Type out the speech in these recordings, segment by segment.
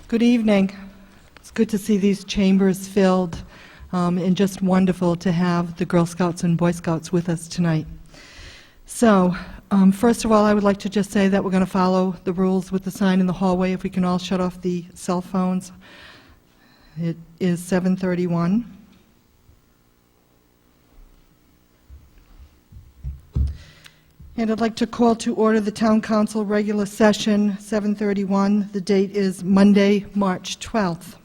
Good evening. It's good to see these chambers filled, and just wonderful to have the Girl Scouts and Boy Scouts with us tonight. So, first of all, I would like to just say that we're going to follow the rules with the sign in the hallway. If we can all shut off the cell phones. It is 7:31. And I'd like to call to order the Town Council regular session, 7:31. The date is Monday, March 12th.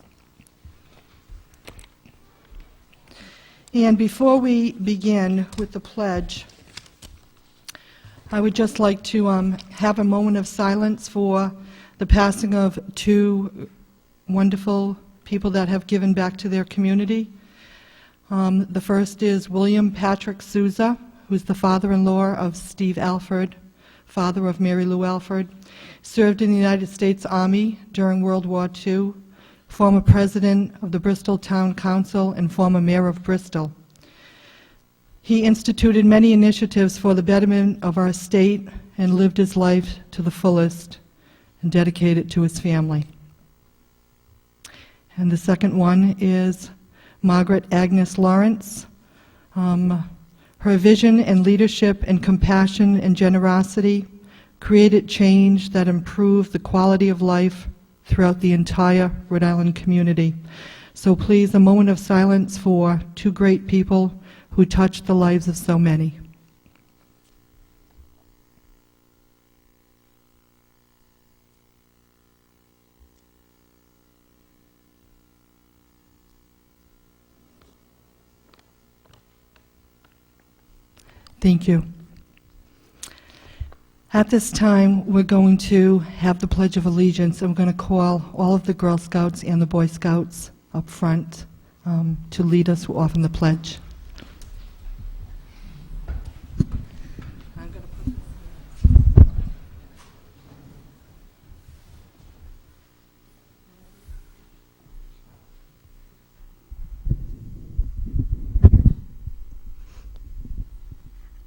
And before we begin with the pledge, I would just like to have a moment of silence for the passing of two wonderful people that have given back to their community. The first is William Patrick Souza, who's the father-in-law of Steve Alford, father of Mary Lou Alford, served in the United States Army during World War II, former president of the Bristol Town Council and former mayor of Bristol. He instituted many initiatives for the betterment of our state and lived his life to the fullest and dedicated to his family. And the second one is Margaret Agnes Lawrence. Her vision and leadership and compassion and generosity created change that improved the quality of life throughout the entire Rhode Island community. So please, a moment of silence for two great people who touched the lives of so many. Thank you. At this time, we're going to have the Pledge of Allegiance, and we're going to call all of the Girl Scouts and the Boy Scouts up front to lead us off in the pledge.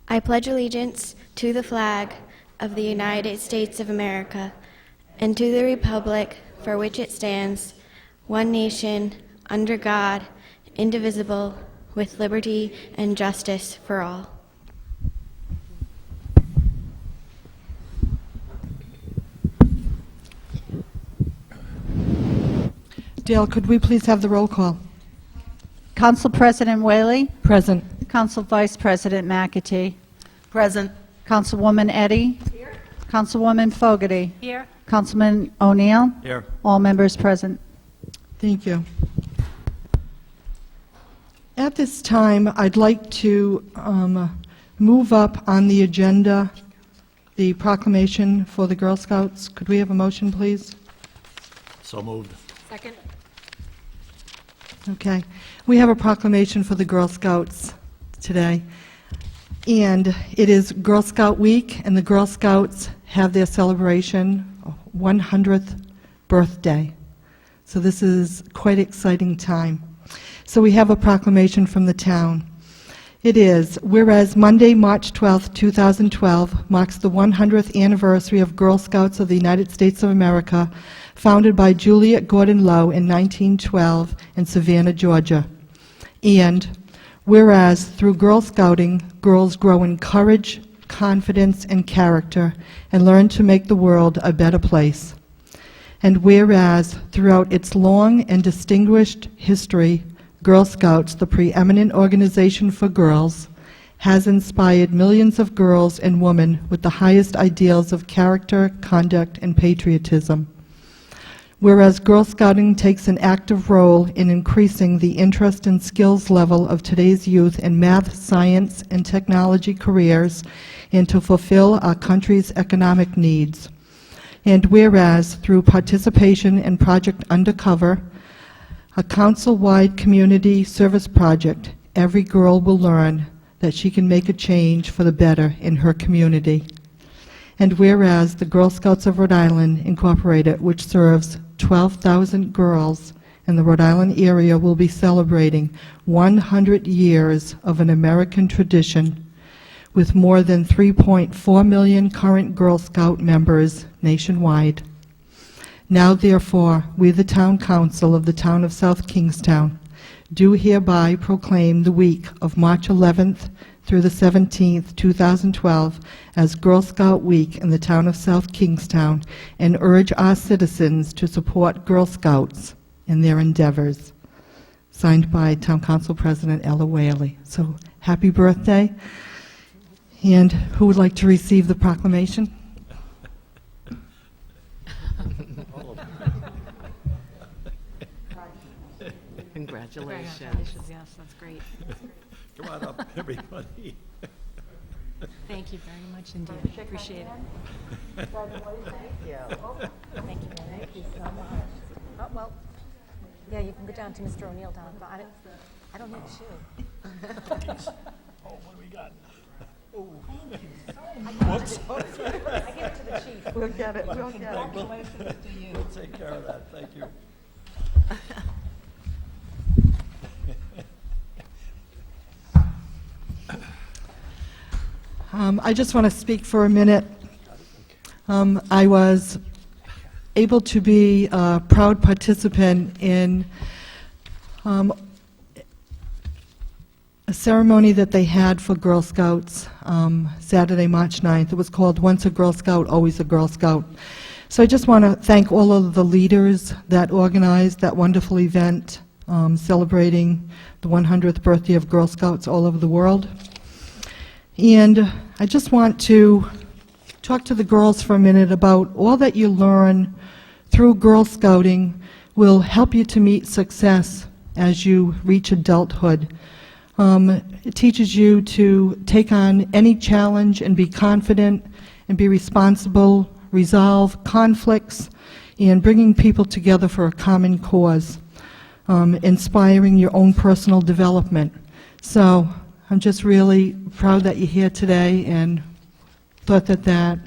I pledge allegiance to the flag of the United States of America and to the republic for which it stands, one nation, under God, indivisible, with liberty and justice for all. Dale, could we please have the roll call? Council President Whaley. Present. Council Vice President McAtee. Present. Councilwoman Eddy. Here. Councilwoman Fogarty. Here. Councilman O'Neill. Here. All members present. Thank you. At this time, I'd like to move up on the agenda the proclamation for the Girl Scouts. Could we have a motion, please? So moved. Second. Okay. We have a proclamation for the Girl Scouts today. And it is Girl Scout Week, and the Girl Scouts have their celebration, 100th birthday. So this is quite an exciting time. So we have a proclamation from the town. It is, whereas Monday, March 12, 2012, marks the 100th anniversary of Girl Scouts of the United States of America, founded by Juliet Gordon Low in 1912 in Savannah, Georgia. And whereas through Girl Scouting, girls grow in courage, confidence, and character, and learn to make the world a better place. And whereas throughout its long and distinguished history, Girl Scouts, the preeminent organization for girls, has inspired millions of girls and women with the highest ideals of character, conduct, and patriotism. Whereas Girl Scouting takes an active role in increasing the interest and skills level of today's youth in math, science, and technology careers, and to fulfill our country's economic needs. And whereas through participation in Project Undercover, a council-wide community service project, every girl will learn that she can make a change for the better in her community. And whereas the Girl Scouts of Rhode Island, Incorporated, which serves 12,000 girls in the Rhode Island area, will be celebrating 100 years of an American tradition with more than 3.4 million current Girl Scout members nationwide. Now therefore, we, the Town Council of the Town of South Kingstown, do hereby proclaim the week of March 11th through the 17th, 2012, as Girl Scout Week in the Town of South Kingstown, and urge our citizens to support Girl Scouts in their endeavors. Signed by Town Council President Ella Whaley. So, happy birthday. And who would like to receive the proclamation? Congratulations. Yes, that's great. Come on up, everybody. Thank you very much indeed. Appreciate it. Thank you. Thank you so much. Oh, well, yeah, you can go down to Mr. O'Neill down. But I don't need a shoe. Oh, what do we got? I gave it to the chief. We'll get it. We'll get it. We'll take care of that, thank you. I just want to speak for a minute. I was able to be a proud participant in a ceremony that they had for Girl Scouts Saturday, March 9th. It was called Once a Girl Scout, Always a Girl Scout. So I just want to thank all of the leaders that organized that wonderful event celebrating the 100th birthday of Girl Scouts all over the world. And I just want to talk to the girls for a minute about all that you learn through Girl Scouting will help you to meet success as you reach adulthood. It teaches you to take on any challenge and be confident and be responsible, resolve conflicts, and bringing people together for a common cause, inspiring your own personal development. So I'm just really proud that you're here today and thought that that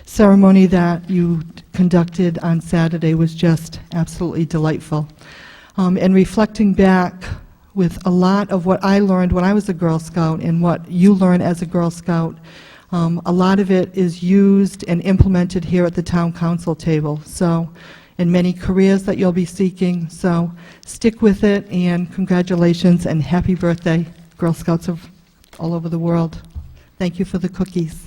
ceremony that you conducted on Saturday was just absolutely delightful. And reflecting back with a lot of what I learned when I was a Girl Scout and what you learn as a Girl Scout, a lot of it is used and implemented here at the Town Council table. So, in many careers that you'll be seeking. So, stick with it, and congratulations and happy birthday, Girl Scouts of all over the world. Thank you for the cookies.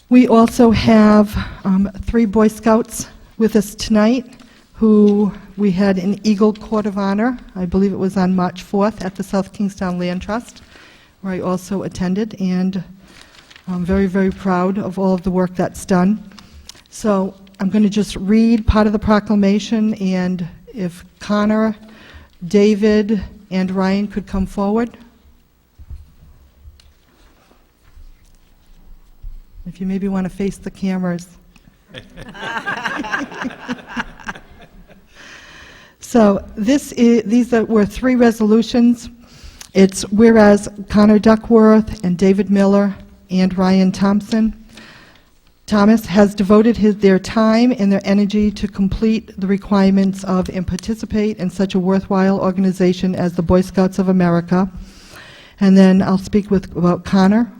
We also have 3 Boy Scouts with us tonight who we had an Eagle Court of Honor. I believe it was on March 4th at the South Kingstown Land Trust, where I also attended, and I'm very, very proud of all of the work that's done. So I'm going to just read part of the proclamation, and if Connor, David, and Ryan could come forward. If you maybe want to face the cameras. So these were 3 resolutions. It's whereas Connor Duckworth and David Miller and Ryan Thomas has devoted their time and their energy to complete the requirements of and participate in such a worthwhile organization as the Boy Scouts of America. And then I'll speak about Connor.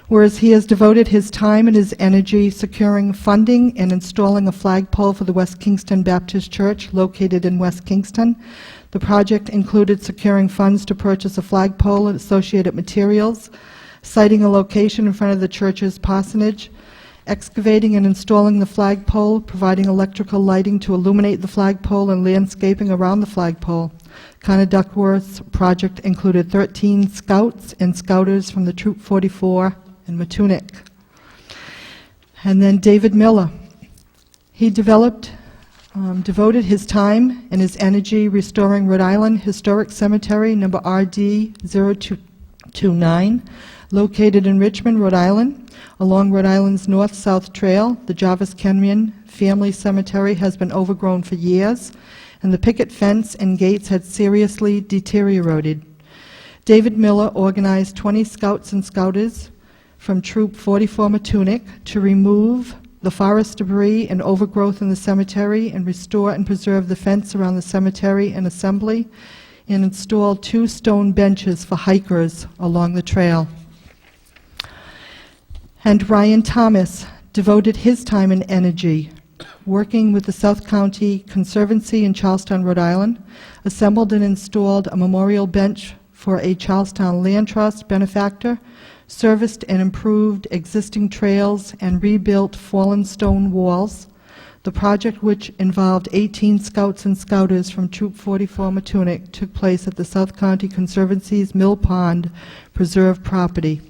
Whereas he has devoted his time and his energy securing funding and installing a flagpole for the West Kingston Baptist Church located in West Kingston. The project included securing funds to purchase a flagpole and associated materials, siting a location in front of the church's parsonage, excavating and installing the flagpole, providing electrical lighting to illuminate the flagpole, and landscaping around the flagpole. Connor Duckworth's project included 13 scouts and scouters from the Troop 44 in Matunic. And then David Miller. He devoted his time and his energy restoring Rhode Island Historic Cemetery, number RD 0229, located in Richmond, Rhode Island. Along Rhode Island's north-south trail, the Jarvis Kenyon Family Cemetery has been overgrown for years, and the picket fence and gates had seriously deteriorated. David Miller organized 20 scouts and scouters from Troop 44 Matunic to remove the forest debris and overgrowth in the cemetery and restore and preserve the fence around the cemetery and assembly and installed 2 stone benches for hikers along the trail. And Ryan Thomas devoted his time and energy working with the South County Conservancy in Charlestown, Rhode Island, assembled and installed a memorial bench for a Charlestown Land Trust benefactor, serviced and improved existing trails, and rebuilt fallen stone walls. The project, which involved 18 scouts and scouters from Troop 44 Matunic, took place at the South County Conservancy's Mill Pond Preserve property.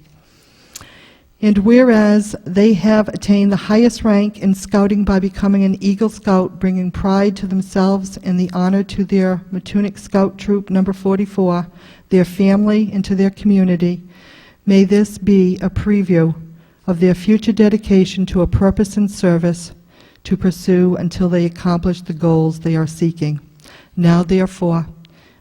And whereas they have attained the highest rank in scouting by becoming an Eagle Scout, bringing pride to themselves and the honor to their Matunic Scout Troop number 44, their family, and to their community, may this be a preview of their future dedication to a purpose and service to pursue until they accomplish the goals they are seeking. Now, therefore,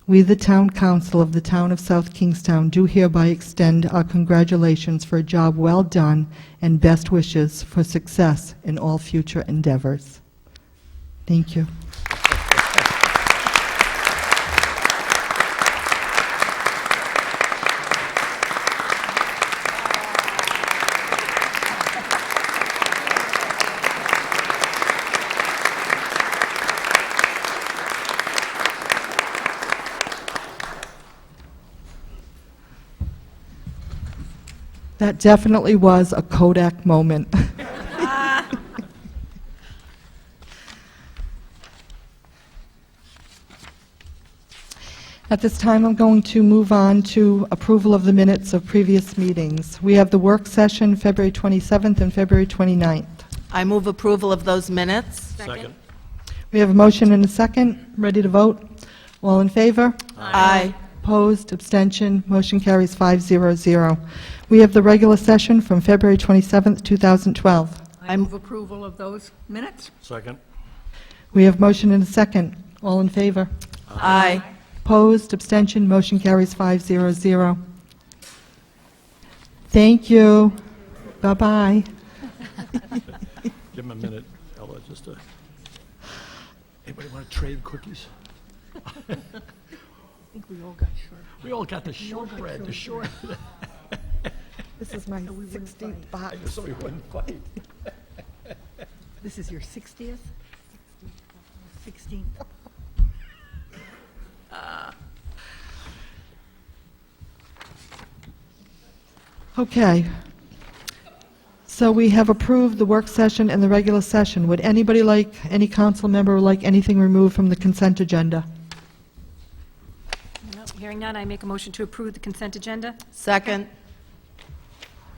we, the Town Council of the Town of South Kingstown, do hereby extend our congratulations for a job well done and best wishes for success in all future endeavors. Thank you. That definitely was a Kodak moment. At this time, I'm going to move on to approval of the minutes of previous meetings. We have the work session February 27th and February 29th. I move approval of those minutes. Second. We have a motion and a second. Ready to vote? All in favor? Aye. Opposed, abstention, motion carries 500. We have the regular session from February 27th, 2012. I move approval of those minutes. Second. We have motion and a second. All in favor? Aye. Opposed, abstention, motion carries 500. Thank you. Bye-bye. Give him a minute, Ella, just to... Anybody want to trade cookies? I think we all got short. We all got the shortbread, the short... This is my 16th box. So we wouldn't fight. This is your 60th? 16th. Okay. So we have approved the work session and the regular session. Would anybody like, any council member like anything removed from the consent agenda? No, hearing none, I make a motion to approve the consent agenda. Second.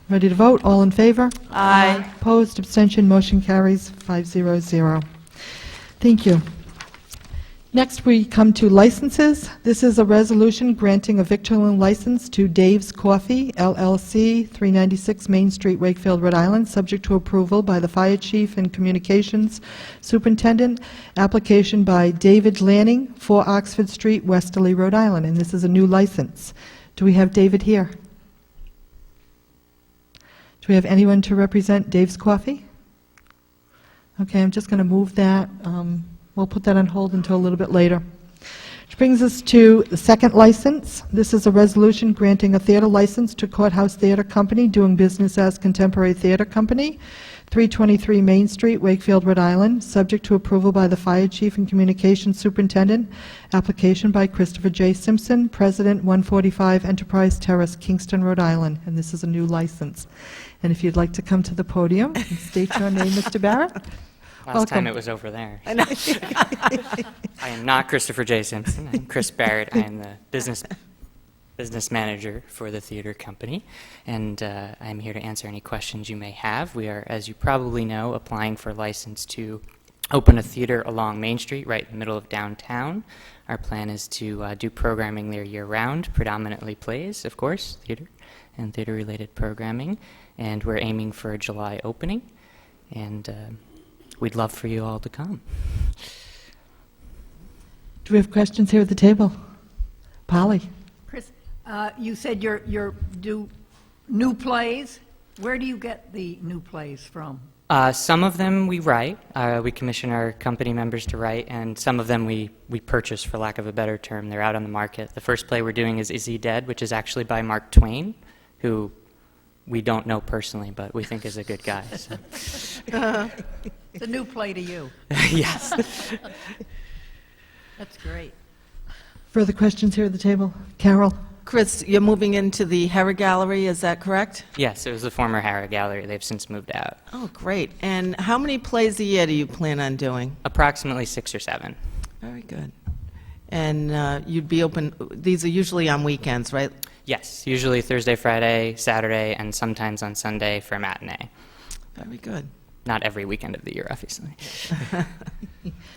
Ready to vote? All in favor? Aye. Opposed, abstention, motion carries 500. Thank you. Next, we come to licenses. This is a resolution granting a victualling license to Dave's Coffee, LLC, 396 Main Street, Wakefield, Rhode Island, subject to approval by the Fire Chief and Communications Superintendent. Application by David Lanning, 4 Oxford Street, Westerly, Rhode Island, and this is a new license. Do we have David here? Do we have anyone to represent Dave's Coffee? Okay, I'm just going to move that. We'll put that on hold until a little bit later. Which brings us to the second license. This is a resolution granting a theater license to Courthouse Theater Company, doing business as Contemporary Theater Company, 323 Main Street, Wakefield, Rhode Island, subject to approval by the Fire Chief and Communications Superintendent. Application by Christopher J. Simpson, President, 145 Enterprise Terrace, Kingston, Rhode Island. And this is a new license. And if you'd like to come to the podium and state your name, Mr. Barrett. Last time Welcome. it was over there. I am not Christopher J. Simpson. I'm Chris Barrett. I am the business manager for the theater company, and I'm here to answer any questions you may have. We are, as you probably know, applying for a license to open a theater along Main Street, right in the middle of downtown. Our plan is to do programming there year-round, predominantly plays, of course, theater and theater-related programming, and we're aiming for a July opening, and we'd love for you all to come. Do we have questions here at the table? Polly? Chris, you said you do new plays. Where do you get the new plays from? Some of them we write. We commission our company members to write, and some of them we purchase, for lack of a better term. They're out on the market. The first play we're doing is He Dead?, which is actually by Mark Twain, who we don't know personally, but we think is a good guy. So. It's a new play to you. Yes. That's great. Further questions here at the table? Carol? Chris, you're moving into the Herra Gallery, is that correct? Yes, it was the former Harrah Gallery. They've since moved out. Oh, great. And how many plays a year do you plan on doing? Approximately 6 or 7. Very good. And you'd be open, these are usually on weekends, right? Yes, usually Thursday, Friday, Saturday, and sometimes on Sunday for a matinee. Very good. Not every weekend of the year, obviously.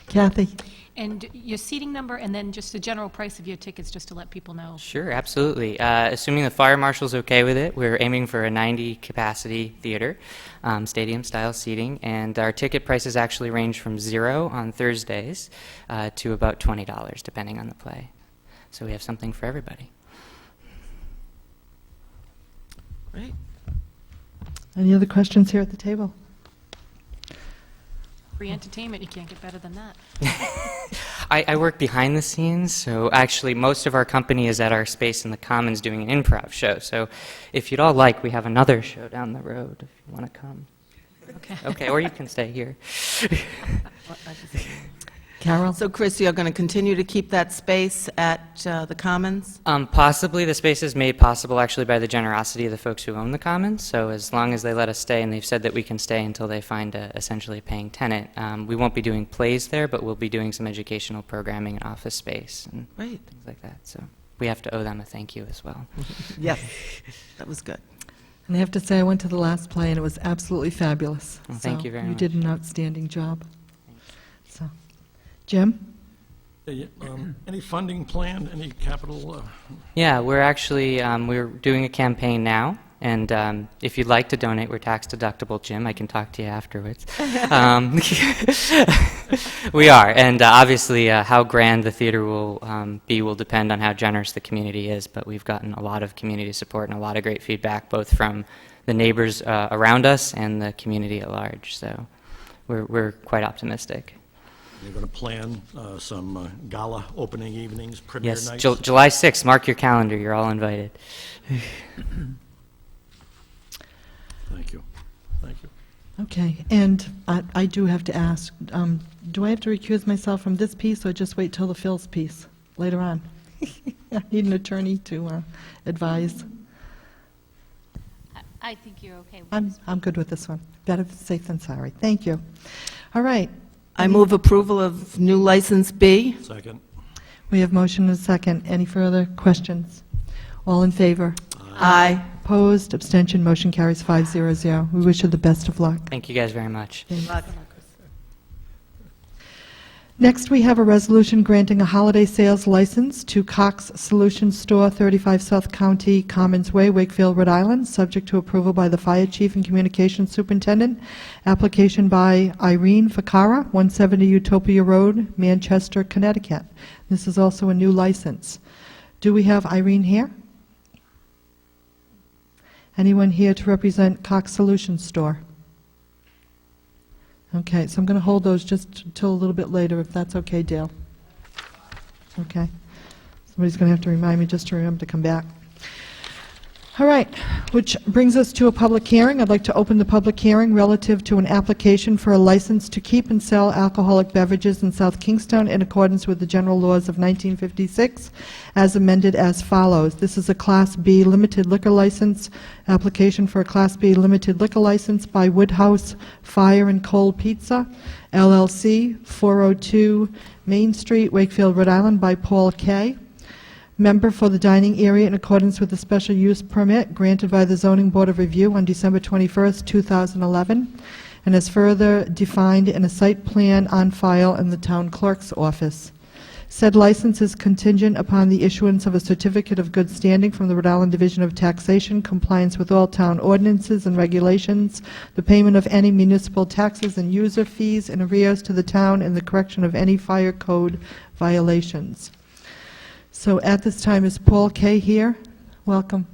Kathy? And your seating number, and then just the general price of your tickets, just to let people know. Sure, absolutely. Assuming the fire marshal's okay with it, we're aiming for a 90-capacity theater, stadium-style seating, and our ticket prices actually range from $0 on Thursdays to about $20, depending on the play. So we have something for everybody. Great. Any other questions here at the table? Free entertainment, you can't get better than that. I work behind the scenes, so actually most of our company is at our space in the Commons doing an improv show. So if you'd all like, we have another show down the road if you want to come. Okay. Okay, or you can stay here. Carol? So, Chris, you're going to continue to keep that space at the Commons? Possibly. The space is made possible actually by the generosity of the folks who own the Commons. So as long as they let us stay, and they've said that we can stay until they find essentially a paying tenant, we won't be doing plays there, but we'll be doing some educational programming and office space and Great. things like that. So we have to owe them a thank you as well. Yes, that was good. And I have to say, I went to the last play, and it was absolutely fabulous. Well, thank you very You did an outstanding job. So, Jim? Any funding plan, any capital? Yeah, we're actually we're doing a campaign now, and if you'd like to donate, we're tax deductible, Jim. I can talk to you afterwards. We are, and obviously how grand the theater will be will depend on how generous the community is, but we've gotten a lot of community support and a lot of great feedback, both from the neighbors around us and the community at large, so we're quite optimistic. You're going to plan some gala opening evenings, premiere Yes, nights? July 6th, mark your calendar, you're all invited. Thank you. Thank you. Okay, and I do have to ask, do I have to recuse myself from this piece, or just wait till the Phil's piece later on? I need an attorney to advise. I think you're okay with I'm good with this one. Better safe than sorry. Thank you. All right, I move approval of new license B. Second. we have motion and a second. Any further questions? All in favor? Aye. Opposed, abstention, motion carries 500. We wish you the best of luck. Thank you guys very much. Next, we have a resolution granting a holiday sales license to Cox Solutions Store, 35 South County Commons Way, Wakefield, Rhode Island, subject to approval by the Fire Chief and Communications Superintendent. Application by Irene Ficara, 170 Utopia Road, Manchester, Connecticut. This is also a new license. Do we have Irene here? Anyone here to represent Cox Solutions Store? Okay, so I'm going to hold those just till a little bit later, if that's okay, Dale. Okay. Somebody's going to have to remind me just to remember to come back. All right, which brings us to a public hearing. I'd like to open the public hearing relative to an application for a license to keep and sell alcoholic beverages in South Kingstown in accordance with the general laws of 1956, as amended as follows. This is a Class B limited liquor license, application for a Class B limited liquor license by Woodhouse Fire and Cold Pizza, LLC, 402 Main Street, Wakefield, Rhode Island, by Paul K., member for the dining area in accordance with the special use permit granted by the Zoning Board of Review on December 21st, 2011, and is further defined in a site plan on file in the town clerk's office. Said license is contingent upon the issuance of a certificate of good standing from the Rhode Island Division of Taxation, compliance with all town ordinances and regulations, the payment of any municipal taxes and user fees in arrears to the town, and the correction of any fire code violations. So at this time, is Paul Kay here? Welcome.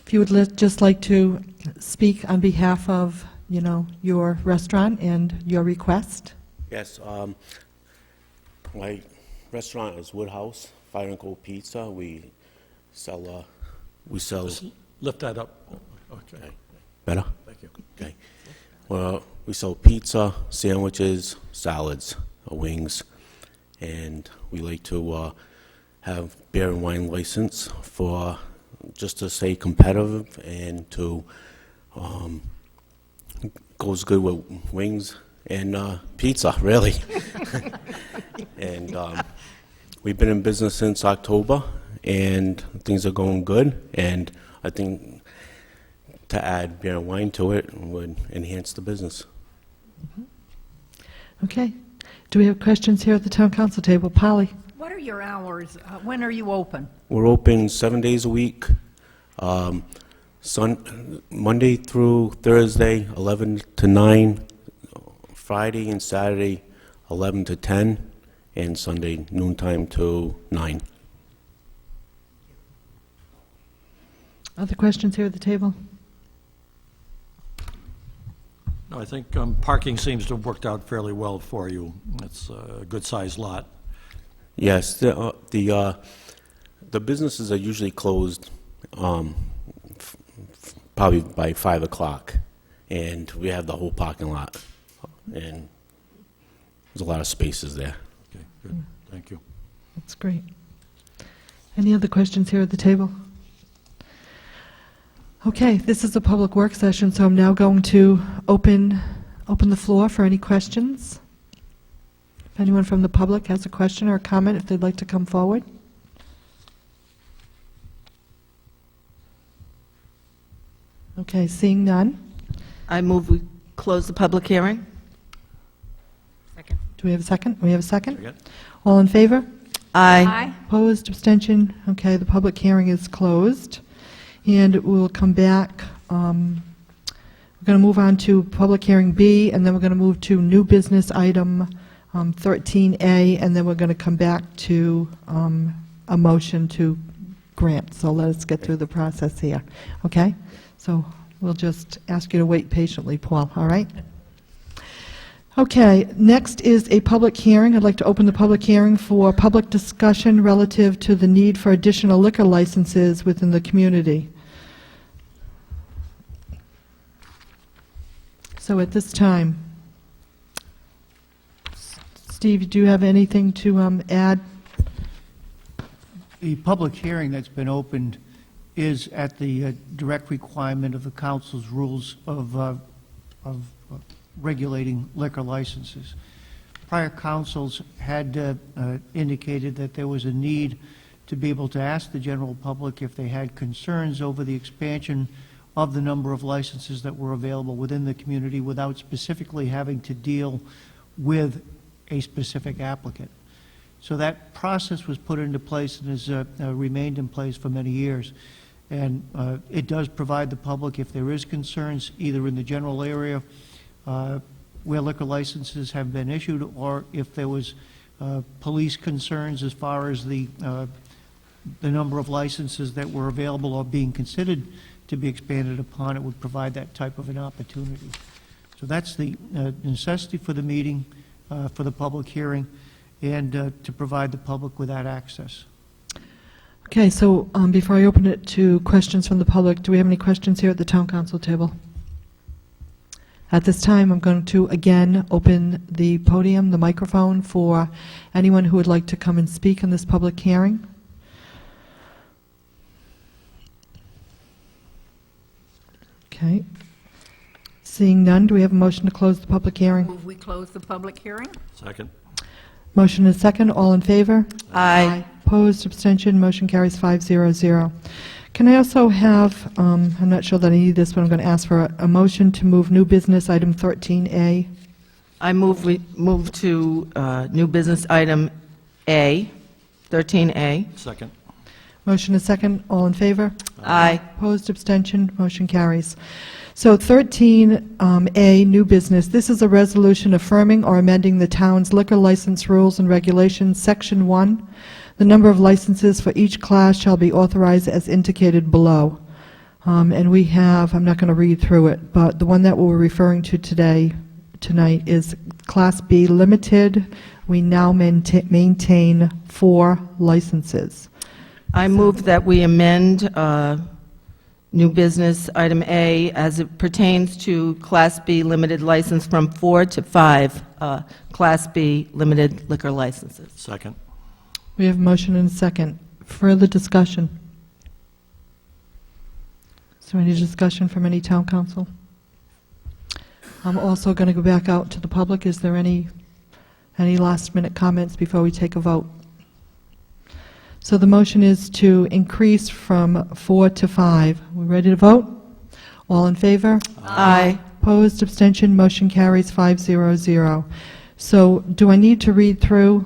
If you would just like to speak on behalf of your restaurant and your request. Yes, my restaurant is Woodhouse Fire and Coal Pizza. We sell. Lift that up. Okay, Better? thank you. Okay. Well, we sell pizza, sandwiches, salads, wings, and we like to have beer and wine license for just to stay competitive and to goes good with wings and pizza, really. And we've been in business since October, and things are going good. And I think to add beer and wine to it would enhance the business. Okay. Do we have questions here at the town council table? Polly? What are your hours? When are you open? We're open 7 days a week, Monday through Thursday, 11 to 9, Friday and Saturday, 11 to 10, and Sunday, noontime to 9. Other questions here at the table? No, I think parking seems to have worked out fairly well for you. It's a good-sized lot. Yes, the businesses are usually closed probably by 5 o'clock, and we have the whole parking lot, and there's a lot of spaces there. Okay, good. Thank you. That's great. Any other questions here at the table? Okay, this is a public work session, so I'm now going to open the floor for any questions. If anyone from the public has a question or a comment, if they'd like to come forward. Okay, seeing none. I move we close the public hearing. Second. Do we have a second? We have a second? Second. All in favor? Aye. Opposed, abstention? Okay, the public hearing is closed. And we'll come back. We're going to move on to public hearing B, and then we're going to move to new business item 13A, and then we're going to come back to a motion to grant. So let us get through the process here. Okay? So we'll just ask you to wait patiently, Paul, all right? Okay, next is a public hearing. I'd like to open the public hearing for public discussion relative to the need for additional liquor licenses within the community. So at this time, Steve, do you have anything to add? The public hearing that's been opened is at the direct requirement of the council's rules of regulating liquor licenses. Prior councils had indicated that there was a need to be able to ask the general public if they had concerns over the expansion of the number of licenses that were available within the community without specifically having to deal with a specific applicant. So that process was put into place and has remained in place for many years. And it does provide the public, if there is concerns, either in the general area where liquor licenses have been issued, or if there was police concerns as far as the number of licenses that were available or being considered to be expanded upon, it would provide that type of an opportunity. So that's the necessity for the meeting, for the public hearing, and to provide the public with that access. Okay, so before I open it to questions from the public, do we have any questions here at the town council table? At this time, I'm going to again open the podium, the microphone, for anyone who would like to come and speak in this public hearing. Okay. Seeing none, do we have a motion to close the public hearing? Move we close the public hearing? Second. Motion is second. All in favor? Aye. Opposed, abstention, motion carries 500. Can I also have, I'm not sure that I need this, but I'm going to ask for a motion to move new business item 13A. I move we move to new business item A, 13A. Second. Motion is second. All in favor? Aye. Opposed, abstention, motion carries. So 13A, new business. This is a resolution affirming or amending the town's liquor license rules and regulations, Section 1. The number of licenses for each class shall be authorized as indicated below. And we have, I'm not going to read through it, but the one that we're referring to tonight is Class B Limited. We now maintain 4 licenses. I move that we amend new business item A as it pertains to Class B limited license from 4 to 5 Class B limited liquor licenses. Second. We have a motion and a second. Further discussion? Is there any discussion from any town council? I'm also going to go back out to the public. Is there any last-minute comments before we take a vote? So the motion is to increase from 4 to 5. We ready to vote? All in favor? Aye. Opposed, abstention, motion carries 500. So do I need to read through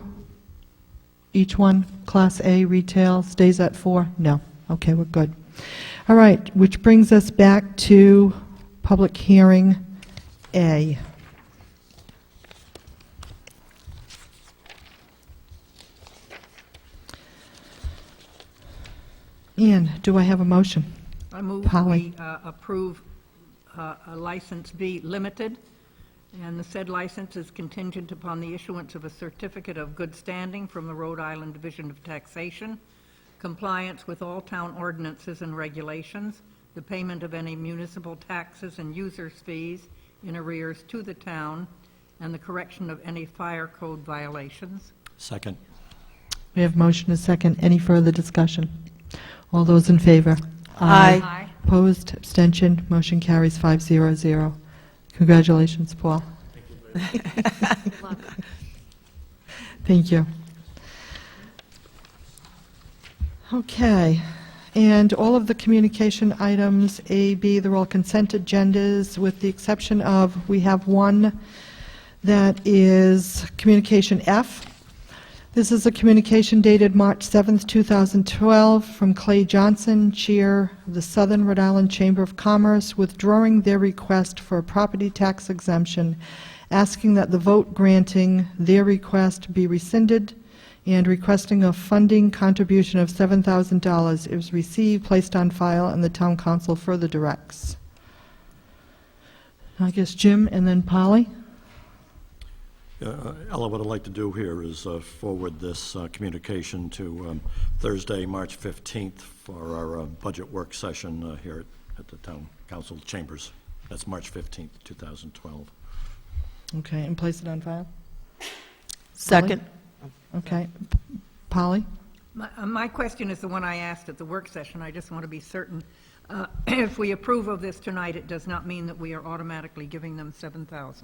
each one? Class A retail stays at 4? No. Okay, we're good. All right, which brings us back to public hearing A. Ian, do I have a motion? I move Polly. we approve a license B limited, and the said license is contingent upon the issuance of a certificate of good standing from the Rhode Island Division of Taxation, compliance with all town ordinances and regulations, the payment of any municipal taxes and users' fees in arrears to the town, and the correction of any fire code violations. Second. We have motion and second. Any further discussion? All those in favor? Aye. Opposed, abstention, motion carries 500. Congratulations, Paul. Thank you. Okay, and all of the communication items, A, B, they're all consent agendas, with the exception of, we have one that is communication F. This is a communication dated March 7th, 2012, from Clay Johnson, Chair of the Southern Rhode Island Chamber of Commerce, withdrawing their request for a property tax exemption, asking that the vote granting their request be rescinded, and requesting a funding contribution of $7,000. It was received, placed on file, and the town council further directs. I guess Jim and then Polly. Ella, what I'd like to do here is forward this communication to Thursday, March 15th for our budget work session here at the Town Council Chambers. That's March 15th, 2012. Okay, and place it on file? Second. Okay. Polly? My question is the one I asked at the work session. I just want to be certain. If we approve of this tonight, it does not mean that we are automatically giving them $7,000.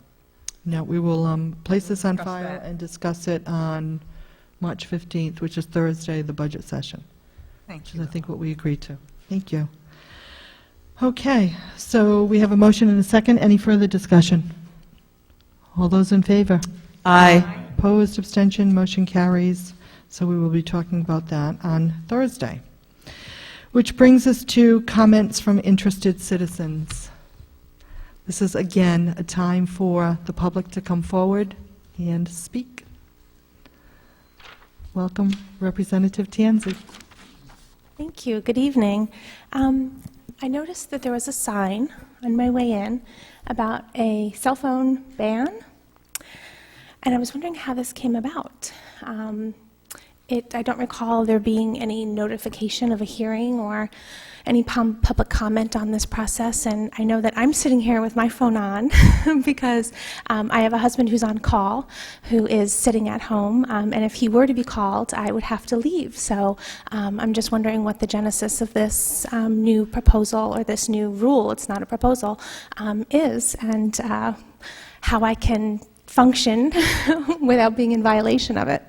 No, we will place this on Discuss file that. and discuss it on March 15th, which is Thursday, the budget session, Thank which is, you. I think, what we agreed to. Thank you. Okay, so we have a motion and a second. Any further discussion? All those in favor? Aye. Opposed, abstention, motion carries. So we will be talking about that on Thursday. Which brings us to comments from interested citizens. This is, again, a time for the public to come forward and speak. Welcome, Representative Tanzi. Thank you. Good evening. I noticed that there was a sign on my way in about a cell phone ban, and I was wondering how this came about. I don't recall there being any notification of a hearing or any public comment on this process, and I know that I'm sitting here with my phone on because I have a husband who's on call who is sitting at home, and if he were to be called, I would have to leave. So I'm just wondering what the genesis of this new proposal or this new rule, it's not a proposal, is, and how I can function without being in violation of it.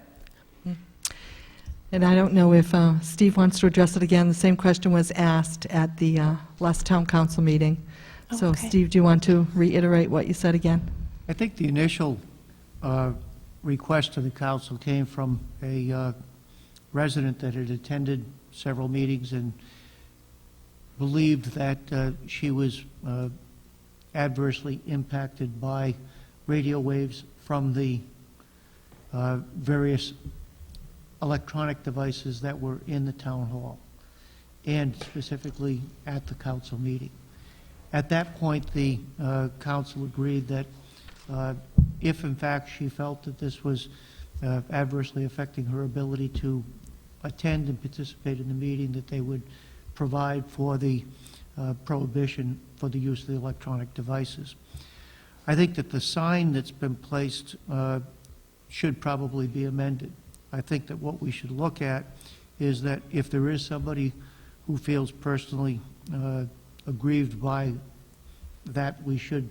And I don't know if Steve wants to address it again. The same question was asked at the last town council meeting. So, Okay. Steve, do you want to reiterate what you said again? I think the initial request to the council came from a resident that had attended several meetings and believed that she was adversely impacted by radio waves from the various electronic devices that were in the town hall. and specifically at the council meeting. At that point, the council agreed that if in fact she felt that this was adversely affecting her ability to attend and participate in the meeting, that they would provide for the prohibition for the use of the electronic devices. I think that the sign that's been placed should probably be amended. I think that what we should look at is that if there is somebody who feels personally aggrieved by that, we should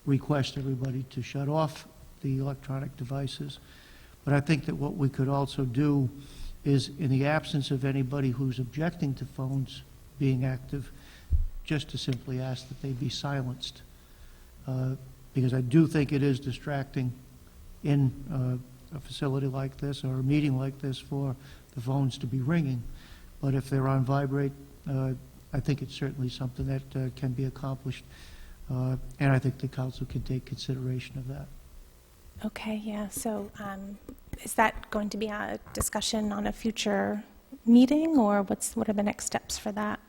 request everybody to shut off the electronic devices. But I think that what we could also do is, in the absence of anybody who's objecting to phones being active, just to simply ask that they be silenced. Because I do think it is distracting in a facility like this or a meeting like this for the phones to be ringing. But if they're on vibrate, I think it's certainly something that can be accomplished. And I think the council can take consideration of that. Okay, yeah, so is that going to be a discussion on a future meeting, or what are the next steps for that?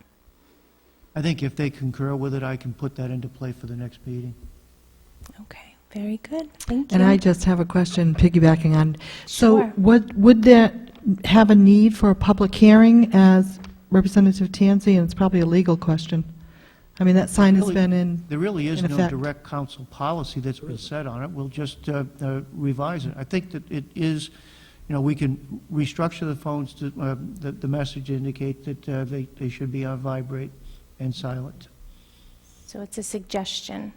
I think if they concur with it, I can put that into play for the next meeting. Okay, very good, thank you. And I just have a question piggybacking on. So Sure. would that have a need for a public hearing, as Representative Tansey, and it's probably a legal question? I mean, that sign has been in. There really is in no effect. direct council policy that's been set on it. We'll just revise it. I think that it is, we can restructure the phones to, the message indicate that they should be on vibrate and silent. So it's a suggestion.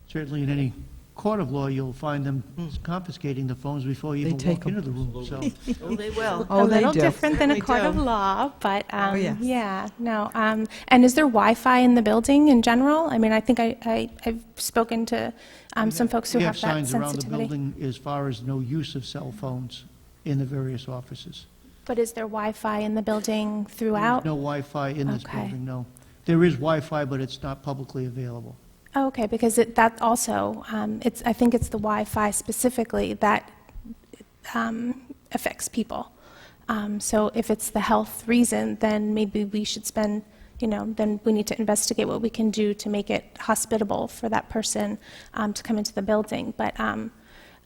Certainly in any court of law, you'll find them confiscating the phones before you They even take walk into the room, so. Oh, they will. Oh, A they little do. different than a They court of do. law, but yes. yeah, no. And is there Wi-Fi in the building in general? I mean, I think I've spoken to some folks who We have have that signs around the sensitivity. building as far as no use of cell phones in the various offices. But is there Wi-Fi in the building There's throughout? no Wi-Fi in this Okay. building, no. There is Wi-Fi, but it's not publicly available. Oh, okay, because that also, I think it's the Wi-Fi specifically that affects people. So if it's the health reason, then maybe we should spend, then we need to investigate what we can do to make it hospitable for that person to come into the building. But,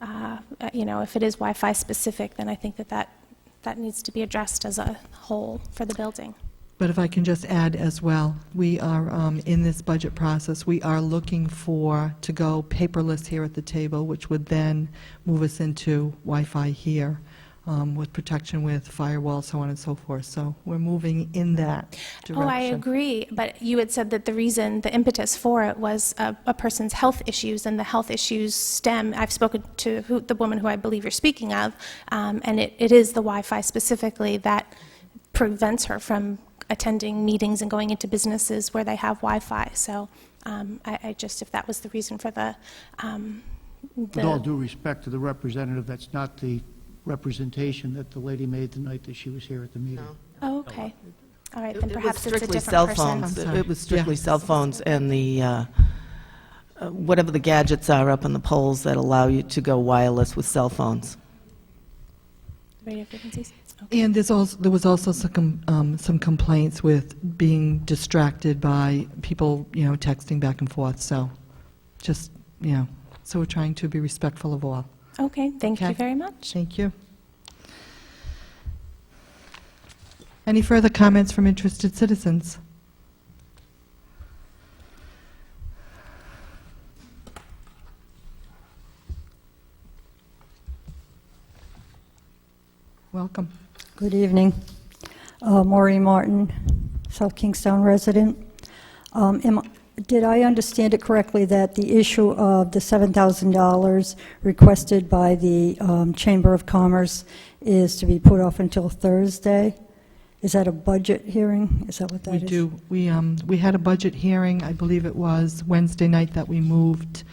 if it is Wi-Fi specific, then I think that needs to be addressed as a whole for the building. But if I can just add as well, we are, in this budget process, we are looking to go paperless here at the table, which would then move us into Wi-Fi here, with protection with firewall, so on and so forth. So we're moving in that direction. Oh, I agree, but you had said that the impetus for it was a person's health issues, and the health issues stem, I've spoken to the woman who I believe you're speaking of, and it is the Wi-Fi specifically that prevents her from attending meetings and going into businesses where they have Wi-Fi. So I just, if that was the reason for With all due respect to the representative, that's not the representation that the lady made the night that she was here at the meeting. Oh, okay. All right, then It was perhaps it's a strictly different cell person. phones. I'm sorry. It was strictly Yeah. cell phones and the, whatever the gadgets are up on the poles that allow you to go wireless with cell phones. Radio frequencies? Okay. And there was also some complaints with being distracted by people, texting back and forth. So just, so we're trying to be respectful of all. Okay, thank you Okay. very much. Thank you. Any further comments from interested citizens? Welcome. Good evening. Maureen Martin, South Kingstown resident. Did I understand it correctly that the issue of the $7,000 requested by the Chamber of Commerce is to be put off until Thursday? Is that a budget hearing? Is that what that We is? do. We had a budget hearing, I believe it was Wednesday night, that we moved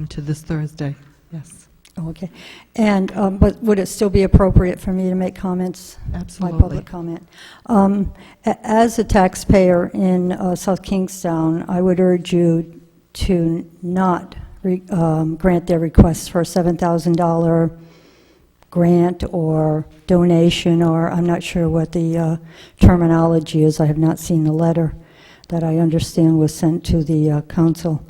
to this Thursday. Yes, Oh, okay. And, but would it still be appropriate for me to make comments? absolutely. My public comment. As a taxpayer in South Kingstown, I would urge you to not grant their request for a $7,000 grant or donation, or I'm not sure what the terminology is. I have not seen the letter that I understand was sent to the council.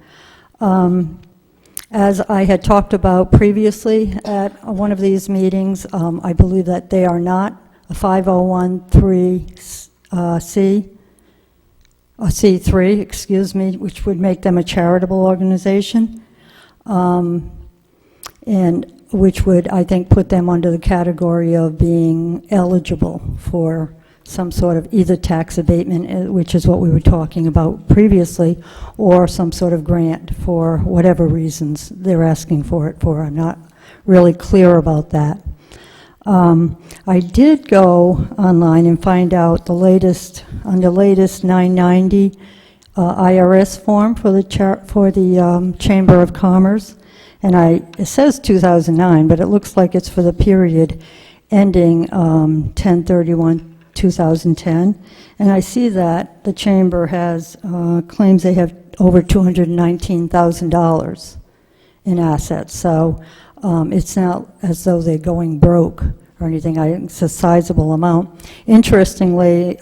As I had talked about previously at one of these meetings, I believe that they are not a 501(c)(3), excuse me, which would make them a charitable organization, and which would, I think, put them under the category of being eligible for some sort of either tax abatement, which is what we were talking about previously, or some sort of grant for whatever reasons they're asking for it for. I'm not really clear about that. I did go online and find out the latest, on the latest 990 IRS form for the Chamber of Commerce, and it says 2009, but it looks like it's for the period ending 10/31/2010, and I see that the Chamber has claims they have over $219,000 in assets, so it's not as though they're going broke or anything. It's a sizable amount. Interestingly,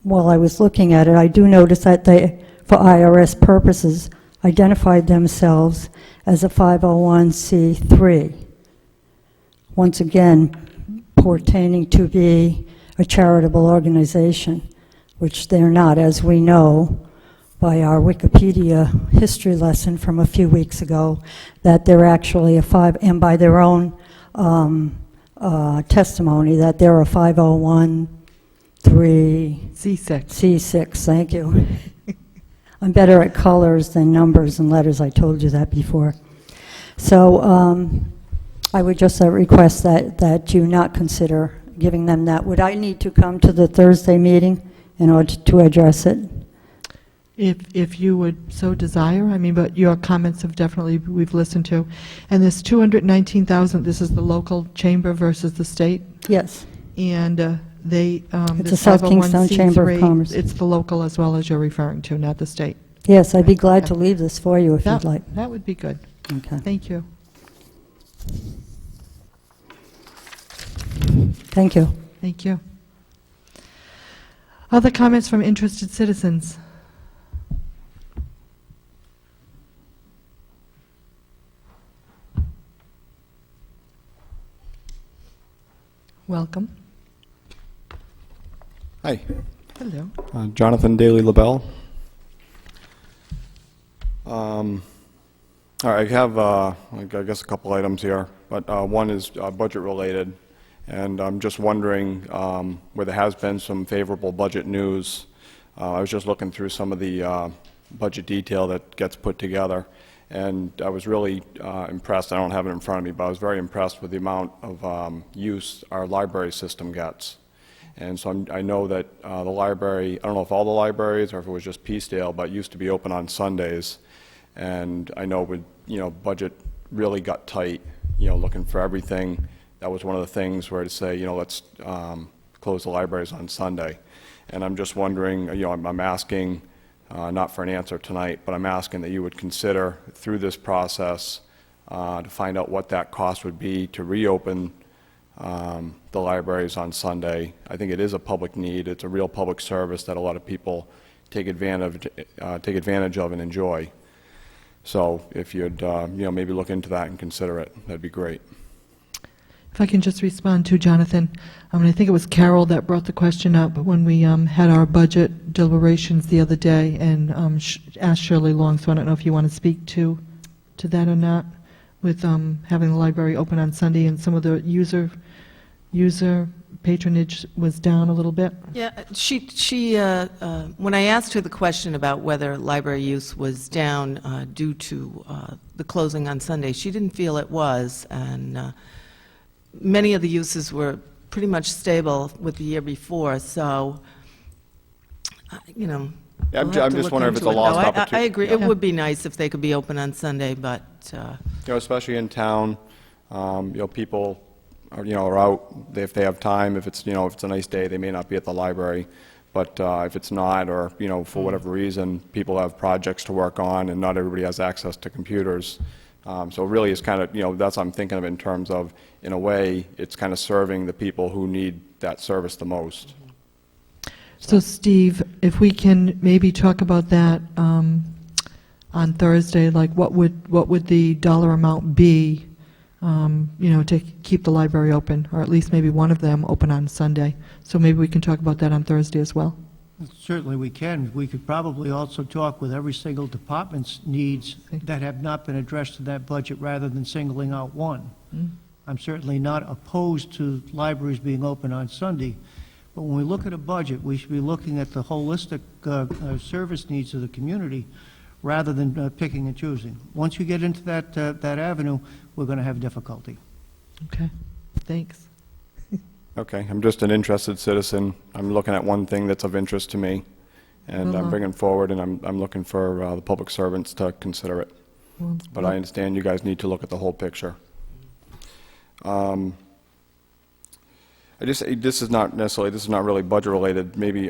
while I was looking at it, I do notice that they, for IRS purposes, identified themselves as a 501(c)(3). Once again, pertaining to be a charitable organization, which they're not, as we know by our Wikipedia history lesson from a few weeks ago, that they're actually and by their own testimony, that they're a 501(c)(6). C6, thank you. I'm better at colors than numbers and letters. I told you that before. So I would just request that you not consider giving them that. Would I need to come to the Thursday meeting in order to address it? If you would so desire, I mean, but your comments have definitely, we've listened to. And this 219,000, this is the local chamber versus the state? Yes. And they, It's this the South Kingstown Chamber of 501(c)(3), Commerce. It's the local as well as you're referring to, not the state. Yes, I'd be glad to leave this for you if you'd like. That would be good. Okay. Thank you. Thank you. Thank you. Other comments from interested citizens? Welcome. Hi. Hello. Jonathan Daly LaBelle. All right, I have, I guess, a couple items here, but one is budget related, and I'm just wondering where there has been some favorable budget news. I was just looking through some of the budget detail that gets put together, and I was really impressed. I don't have it in front of me, but I was very impressed with the amount of use our library system gets. And so I know that the library, I don't know if all the libraries or if it was just Peacedale, but used to be open on Sundays. And I know with, budget really got tight, looking for everything. That was one of the things where to say, let's close the libraries on Sunday. And I'm just wondering, I'm asking, not for an answer tonight, but I'm asking that you would consider through this process to find out what that cost would be to reopen the libraries on Sunday. I think it is a public need. It's a real public service that a lot of people take advantage of and enjoy. So if you'd maybe look into that and consider it, that'd be great. If I can just respond to Jonathan, I think it was Carol that brought the question up when we had our budget deliberations the other day, and asked Shirley Long, so I don't know if you want to speak to that or not, with having the library open on Sunday and some of the user patronage was down a little bit. Yeah, she when I asked her the question about whether library use was down due to the closing on Sunday, she didn't feel it was, and many of the uses were pretty much stable with the year before, so, Yeah, I'm just wondering if it's a lost opportunity. I agree, it would be nice if they could be open on Sunday, but... especially in town, people are out, if they have time, if it's a nice day, they may not be at the library, but if it's not, or, for whatever reason, people have projects to work on and not everybody has access to computers, So it really is kind of, that's what I'm thinking of in terms of, in a way, it's kind of serving the people who need that service the most. So Steve, if we can maybe talk about that on Thursday, like what would the dollar amount be, to keep the library open, or at least maybe one of them open on Sunday? So maybe we can talk about that on Thursday as well. Certainly we can. We could probably also talk with every single department's needs that have not been addressed in that budget rather than singling out one. I'm certainly not opposed to libraries being open on Sunday, but when we look at a budget, we should be looking at the holistic service needs of the community rather than picking and choosing. Once you get into that avenue, we're going to have difficulty. Okay, thanks. Okay, I'm just an interested citizen. I'm looking at one thing that's of interest to me, and I'm bringing forward, and I'm looking for the public servants to consider it. But I understand you guys need to look at the whole picture. This is not really budget related. Maybe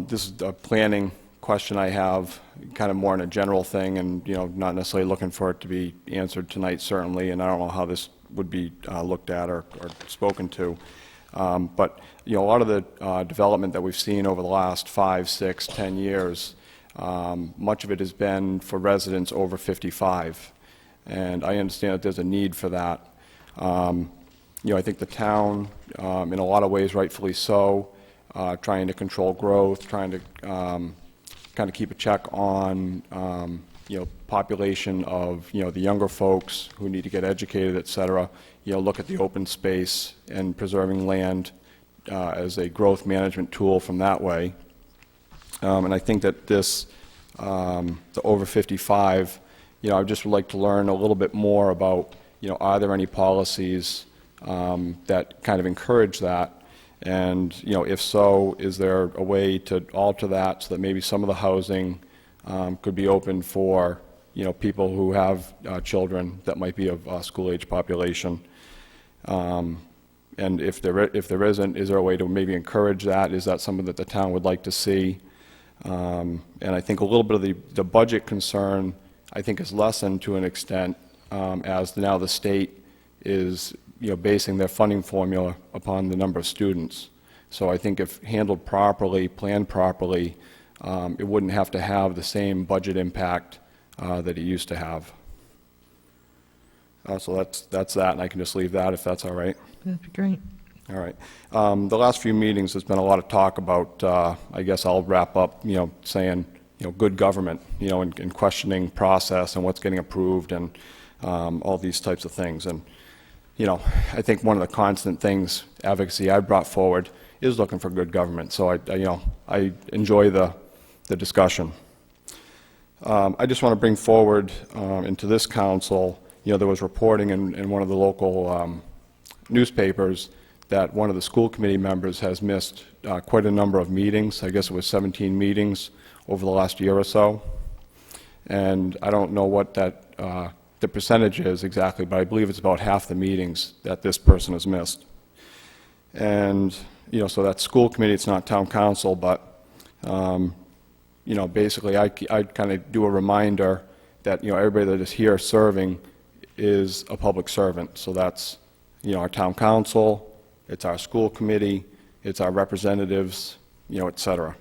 this is a planning question I have, kind of more in a general thing, and not necessarily looking for it to be answered tonight, certainly. And I don't know how this would be looked at or spoken to. But a lot of the development that we've seen over the last 5, 6, 10 years, much of it has been for residents over 55, and I understand that there's a need for that. I think the town, in a lot of ways, rightfully so, trying to control growth, trying to kind of keep a check on population of the younger folks who need to get educated, et cetera. Look at the open space and preserving land as a growth management tool from that way. And I think that this, the over 55, I just would like to learn a little bit more about, are there any policies that kind of encourage that? And, if so, is there a way to alter that so that maybe some of the housing could be open for, people who have children that might be of school-age population? And if there isn't, is there a way to maybe encourage that? Is that something that the town would like to see? And I think a little bit of the budget concern, I think, is lessened to an extent as now the state is basing their funding formula upon the number of students. So I think if handled properly, planned properly, it wouldn't have to have the same budget impact that it used to have. So that's that, and I can just leave that if that's all right. That'd be great. All right. The last few meetings, there's been a lot of talk about, I guess I'll wrap up, saying, good government, and questioning process and what's getting approved and all these types of things. And, I think one of the constant things, advocacy I brought forward, is looking for good government. So I enjoy the discussion. I just want to bring forward into this council, there was reporting in one of the local newspapers that one of the school committee members has missed quite a number of meetings. I guess it was 17 meetings over the last year or so. And I don't know what that the percentage is exactly, but I believe it's about half the meetings that this person has missed. And, so that's school committee, it's not town council, but, basically I kind of do a reminder that, everybody that is here serving is a public servant. So that's, our town council, it's our school committee, it's our representatives, et cetera.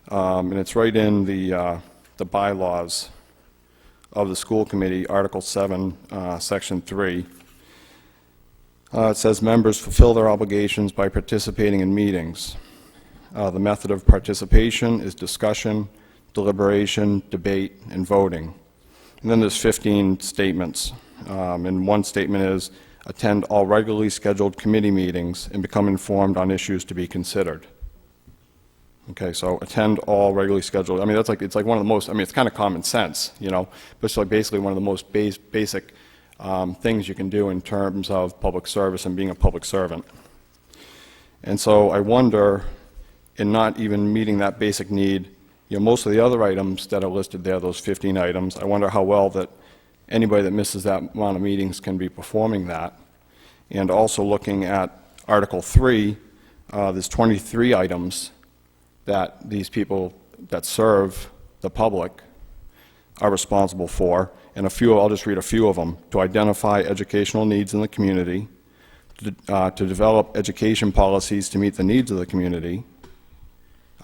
And it's right in the bylaws of the school committee, Article 7, Section 3. It says members fulfill their obligations by participating in meetings. The method of participation is discussion, deliberation, debate, and voting. And then there's 15 statements. And one statement is, attend all regularly scheduled committee meetings and become informed on issues to be considered. Okay, so attend all regularly scheduled. I mean, it's like one of the most, it's kind of common sense, but it's like basically one of the most basic things you can do in terms of public service and being a public servant. And so I wonder, in not even meeting that basic need, most of the other items that are listed there, those 15 items, I wonder how well that anybody that misses that amount of meetings can be performing that. And also looking at Article 3, there's 23 items that these people that serve the public are responsible for, and I'll just read a few of them, to identify educational needs in the community, to develop education policies to meet the needs of the community,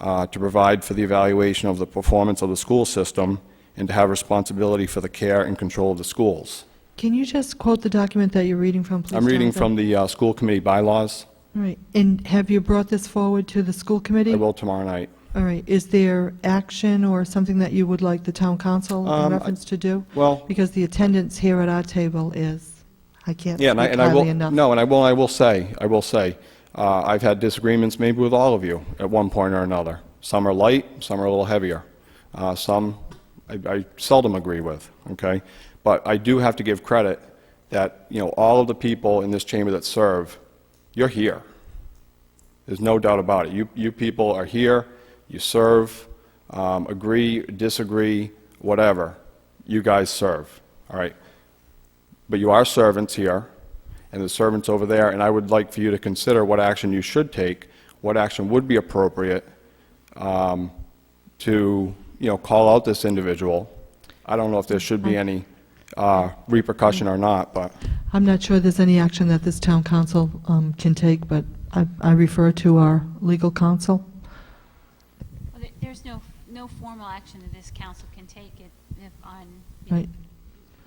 to provide for the evaluation of the performance of the school system, and to have responsibility for the care and control of the schools. Can you just quote the document that you're reading from, please, I'm reading Jonathan? from the school committee bylaws. All right, and have you brought this forward to the school committee? I will tomorrow night. All right, is there action or something that you would like the town council in reference to do? well- Because the attendance here at our table is, I can't Yeah, speak and I will, highly enough. no, and I will say, I've had disagreements maybe with all of you at one point or another. Some are light, some are a little heavier. Some I seldom agree with, okay? But I do have to give credit that, all of the people in this chamber that serve, you're here. There's no doubt about it. You people are here, you serve, agree, disagree, whatever. You guys serve, all right? But you are servants here, and the servants over there, and I would like for you to consider what action you should take, what action would be appropriate to, call out this individual. I don't know if there should be any repercussion or not, but I'm not sure there's any action that this town council can take, but I refer to our legal counsel. Well, there's no formal action that this council can take if on, you know, Right.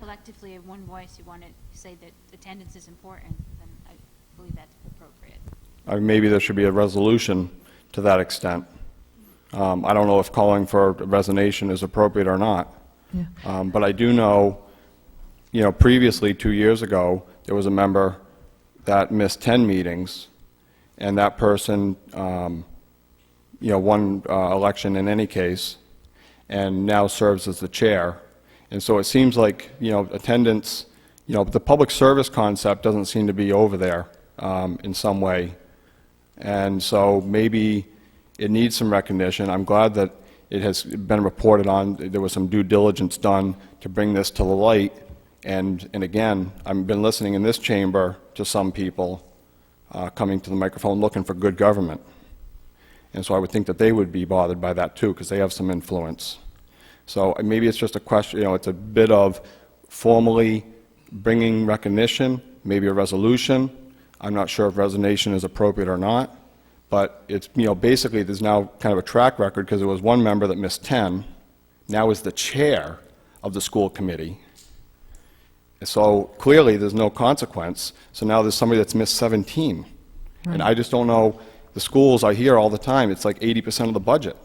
collectively of one voice you want to say that attendance is important, then I believe that's appropriate. maybe there should be a resolution to that extent. I don't know if calling for a resignation is appropriate or not. Yeah. But I do know, previously, 2 years ago, there was a member that missed 10 meetings, and that person, won election in any case, and now serves as the chair. And so it seems like, attendance, the public service concept doesn't seem to be over there in some way. And so maybe it needs some recognition. I'm glad that it has been reported on. There was some due diligence done to bring this to the light. And again, I've been listening in this chamber to some people coming to the microphone looking for good government. And so I would think that they would be bothered by that too, because they have some influence. So maybe it's just a question, it's a bit of formally bringing recognition, maybe a resolution. I'm not sure if resignation is appropriate or not. But it's, basically there's now kind of a track record because there was one member that missed 10, now is the chair of the school committee. So clearly there's no consequence. So now there's somebody that's missed 17. Right. And I just don't know, the schools are here all the time. It's like 80% of the budget.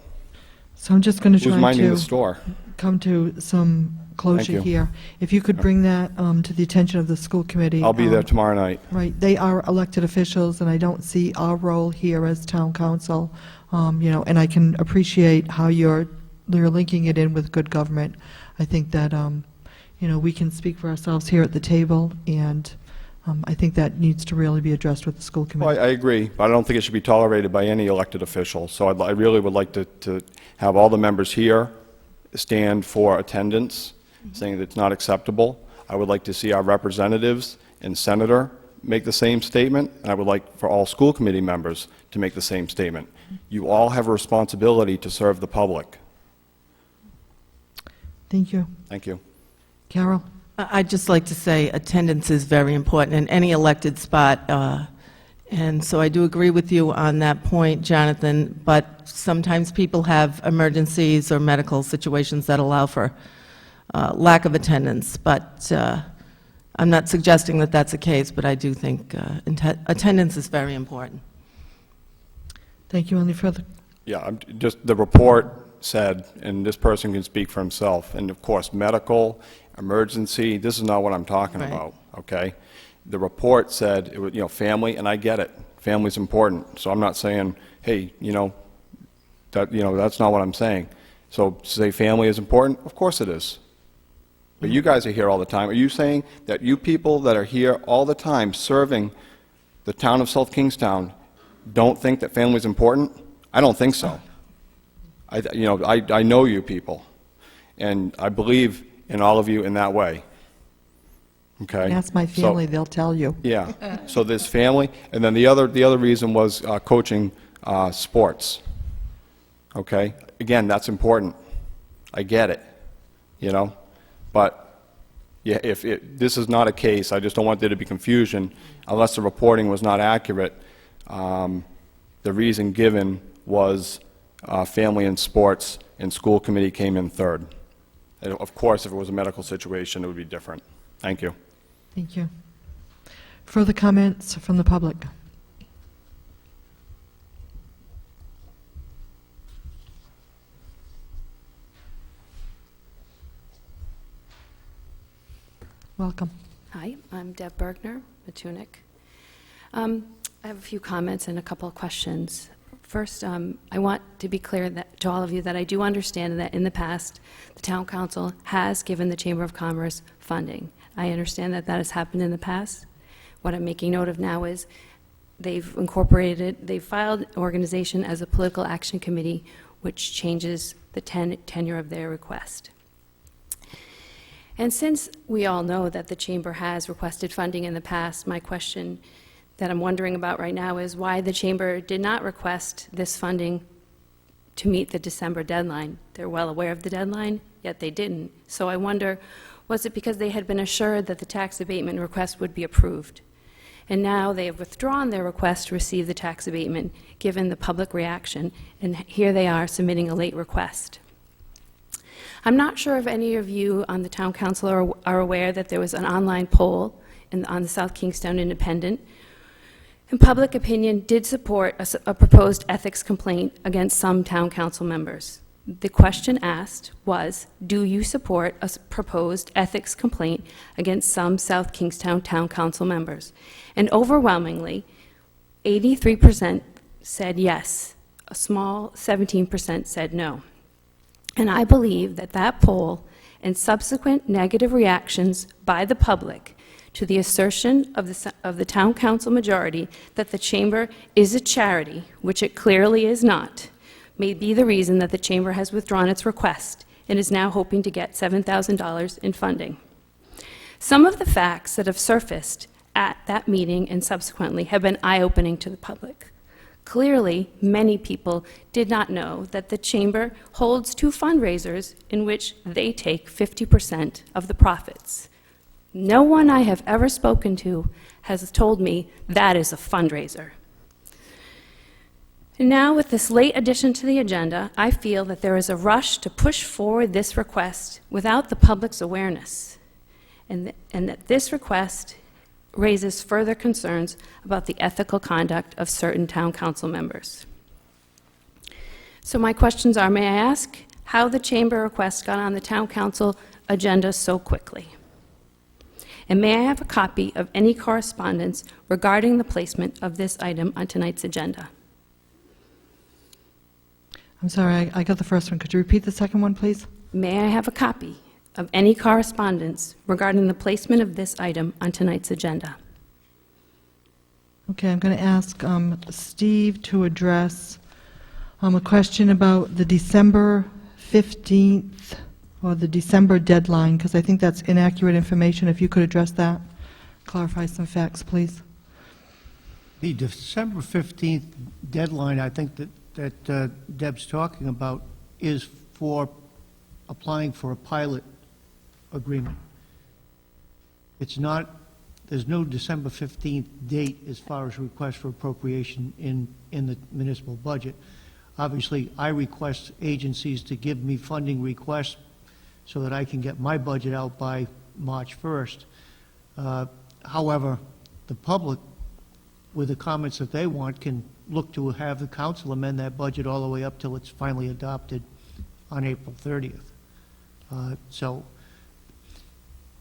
So I'm just going to Who's try minding to the store? come to some closure you. here. If you could bring that to the attention of the school committee. I'll be there tomorrow night. Right, they are elected officials, and I don't see our role here as town council, and I can appreciate how you're linking it in with good government. I think that, we can speak for ourselves here at the table, and I think that needs to really be addressed with the school Well, committee. I agree, but I don't think it should be tolerated by any elected official. So I really would like to have all the members here stand for attendance, saying that it's not acceptable. I would like to see our representatives and senator make the same statement, and I would like for all school committee members to make the same statement. You all have a responsibility to serve the public. Thank you. Thank you. Carol? I'd just like to say attendance is very important in any elected spot, and so I do agree with you on that point, Jonathan, but sometimes people have emergencies or medical situations that allow for lack of attendance, but I'm not suggesting that that's the case, but I do think attendance is very important. Thank you. Any further? Yeah, just the report said, and this person can speak for himself, and of course, medical, emergency, this is not what I'm talking Right. about, okay? The report said, it was, family, and I get it. Family's important. So I'm not saying, hey, that's not what I'm saying. So to say family is important? Of course it is. But you guys are here all the time. Are you saying that you people that are here all the time serving the town of South Kingstown don't think that family is important? I don't think so. I know you people, and I believe in all of you in that way. Okay? Ask my So- family, they'll tell you. Yeah. So there's family, and then the other reason was coaching sports. Okay? Again, that's important. I get it, but yeah, if this is not a case, I just don't want there to be confusion, unless the reporting was not accurate. The reason given was family and sports, and school committee came in third. And of course, if it was a medical situation, it would be different. Thank you. Thank you. Further comments from the public? Welcome. Hi, I'm Deb Bergner, Matunic. I have a few comments and a couple of questions. First, I want to be clear that, to all of you, that I do understand that in the past, the Town Council has given the Chamber of Commerce funding. I understand that that has happened in the past. What I'm making note of now is they've filed organization as a political action committee, which changes the tenure of their request. And since we all know that the Chamber has requested funding in the past, my question that I'm wondering about right now is why the Chamber did not request this funding to meet the December deadline. They're well aware of the deadline, yet they didn't. So I wonder, was it because they had been assured that the tax abatement request would be approved? And now they have withdrawn their request to receive the tax abatement, given the public reaction, and here they are submitting a late request. I'm not sure if any of you on the Town Council are aware that there was an online poll on the South Kingstown Independent, and public opinion did support a proposed ethics complaint against some Town Council members. The question asked was, do you support a proposed ethics complaint against some South Kingstown Town Council members? And overwhelmingly, 83% said yes. A small 17% said no. And I believe that that poll and subsequent negative reactions by the public to the assertion of the Town Council majority that the Chamber is a charity, which it clearly is not, may be the reason that the Chamber has withdrawn its request and is now hoping to get $7,000 in funding. Some of the facts that have surfaced at that meeting and subsequently have been eye-opening to the public. Clearly, many people did not know that the Chamber holds two fundraisers in which they take 50% of the profits. No one I have ever spoken to has told me that is a fundraiser. And now, with this late addition to the agenda, I feel that there is a rush to push forward this request without the public's awareness, and that this request raises further concerns about the ethical conduct of certain Town Council members. So my questions are, may I ask how the Chamber request got on the Town Council agenda so quickly? And may I have a copy of any correspondence regarding the placement of this item on tonight's agenda? I'm sorry, I got the first one. Could you repeat the second one, please? May I have a copy of any correspondence regarding the placement of this item on tonight's agenda? Okay, I'm going to ask Steve to address a question about the December 15th or the December deadline, because I think that's inaccurate information. If you could address that, clarify some facts, please. The December 15th deadline, I think that Deb's talking about, is for applying for a pilot agreement. It's not, there's no December 15th date as far as request for appropriation in the municipal budget. Obviously, I request agencies to give me funding requests so that I can get my budget out by March 1st. However, the public, with the comments that they want, can look to have the council amend that budget all the way up till it's finally adopted on April 30th. So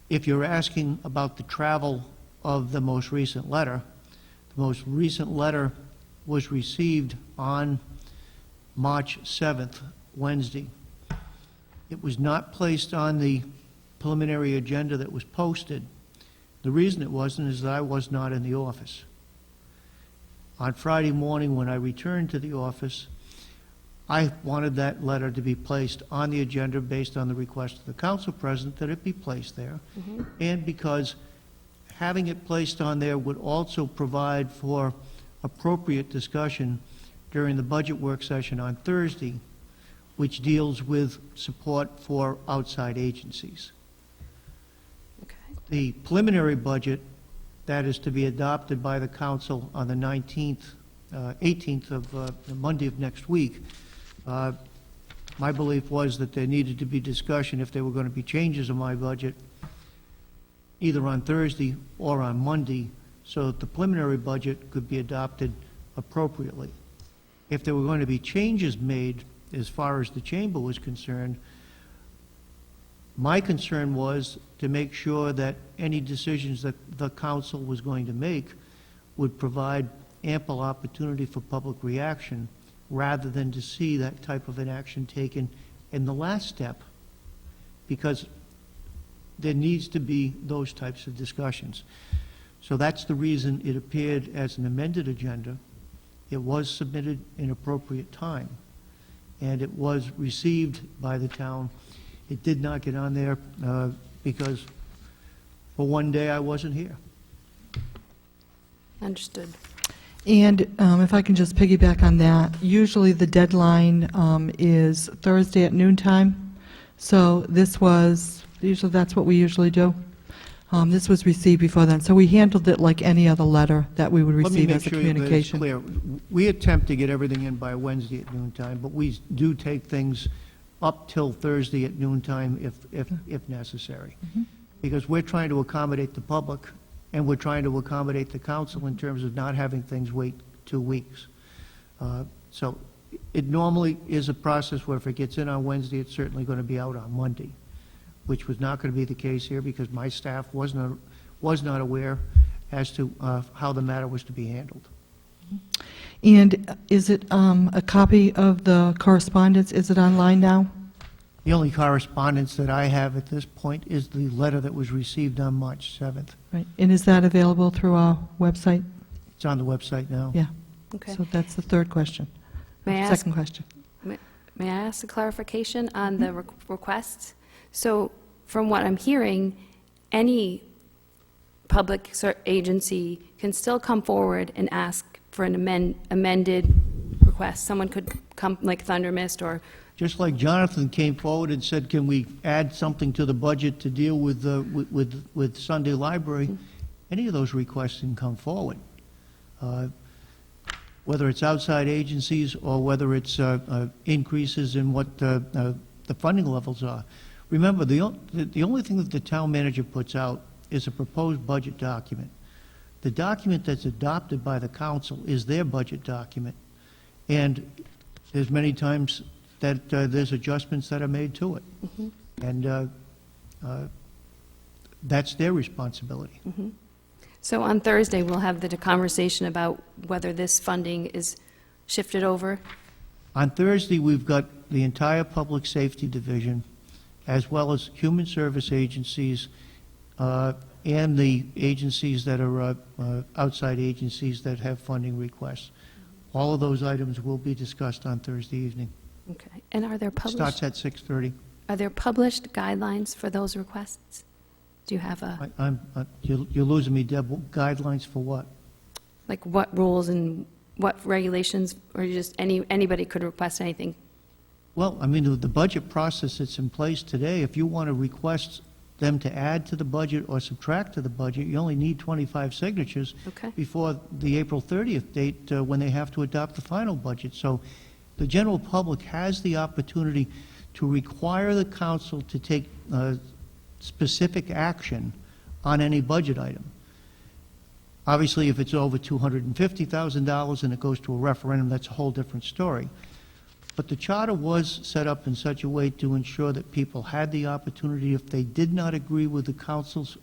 if you're asking about the travel of the most recent letter, the most recent letter was received on March 7th, Wednesday. It was not placed on the preliminary agenda that was posted. The reason it wasn't is that I was not in the office. On Friday morning, when I returned to the office, I wanted that letter to be placed on the agenda based on the request of the council president that it be placed there, and because having it placed on there would also provide for appropriate discussion during the budget work session on Thursday, which deals with support for outside agencies. Okay. The preliminary budget that is to be adopted by the council on the 19th, 18th of the Monday of next week, my belief was that there needed to be discussion if there were going to be changes in my budget, either on Thursday or on Monday, so that the preliminary budget could be adopted appropriately. If there were going to be changes made as far as the chamber was concerned, my concern was to make sure that any decisions that the council was going to make would provide ample opportunity for public reaction, rather than to see that type of an action taken in the last step, because there needs to be those types of discussions. So that's the reason it appeared as an amended agenda. It was submitted in appropriate time, and it was received by the town. It did not get on there because for one day I wasn't here. Understood. And if I can just piggyback on that, usually the deadline is Thursday at noontime. So this was, usually that's what we usually do. This was received before then. So we handled it like any other letter that we would receive as a communication. Let me make sure that it's clear. We attempt to get everything in by Wednesday at noontime, but we do take things up till Thursday at noontime if necessary. Because we're trying to accommodate the public, and we're trying to accommodate the council in terms of not having things wait 2 weeks. So it normally is a process where if it gets in on Wednesday, it's certainly going to be out on Monday, which was not going to be the case here because my staff was not aware as to how the matter was to be handled. And is it a copy of the correspondence? Is it online now? The only correspondence that I have at this point is the letter that was received on March 7th. Right. And is that available through our website? It's on the website now. Yeah. Okay. So that's the third question. May I ask- Second question. May I ask a clarification on the requests? So from what I'm hearing, any public agency can still come forward and ask for an amended request. Someone could come, like Thunder Mist or... Just like Jonathan came forward and said, can we add something to the budget to deal with Sunday Library, any of those requests can come forward. Whether it's outside agencies or whether it's increases in what the funding levels are. Remember, the only thing that the town manager puts out is a proposed budget document. The document that's adopted by the council is their budget document, and there's many times that there's adjustments that are made to it. And that's their responsibility. So on Thursday, we'll have the conversation about whether this funding is shifted over? On Thursday, we've got the entire Public Safety Division, as well as human service agencies, and the agencies that are outside agencies that have funding requests. All of those items will be discussed on Thursday evening. Okay. And are there Starts at 6:30. Are there published guidelines for those requests? Do you have a, You're losing me, Deb. Guidelines for what? like, what rules and what regulations, or just anybody could request anything? Well, I mean, the budget process that's in place today, if you want to request them to add to the budget or subtract to the budget, you only need 25 signatures Okay. before the April 30th date when they have to adopt the final budget. So the general public has the opportunity to require the council to take specific action on any budget item. Obviously, if it's over $250,000 and it goes to a referendum, that's a whole different story. But the charter was set up in such a way to ensure that people had the opportunity, if they did not agree with the council's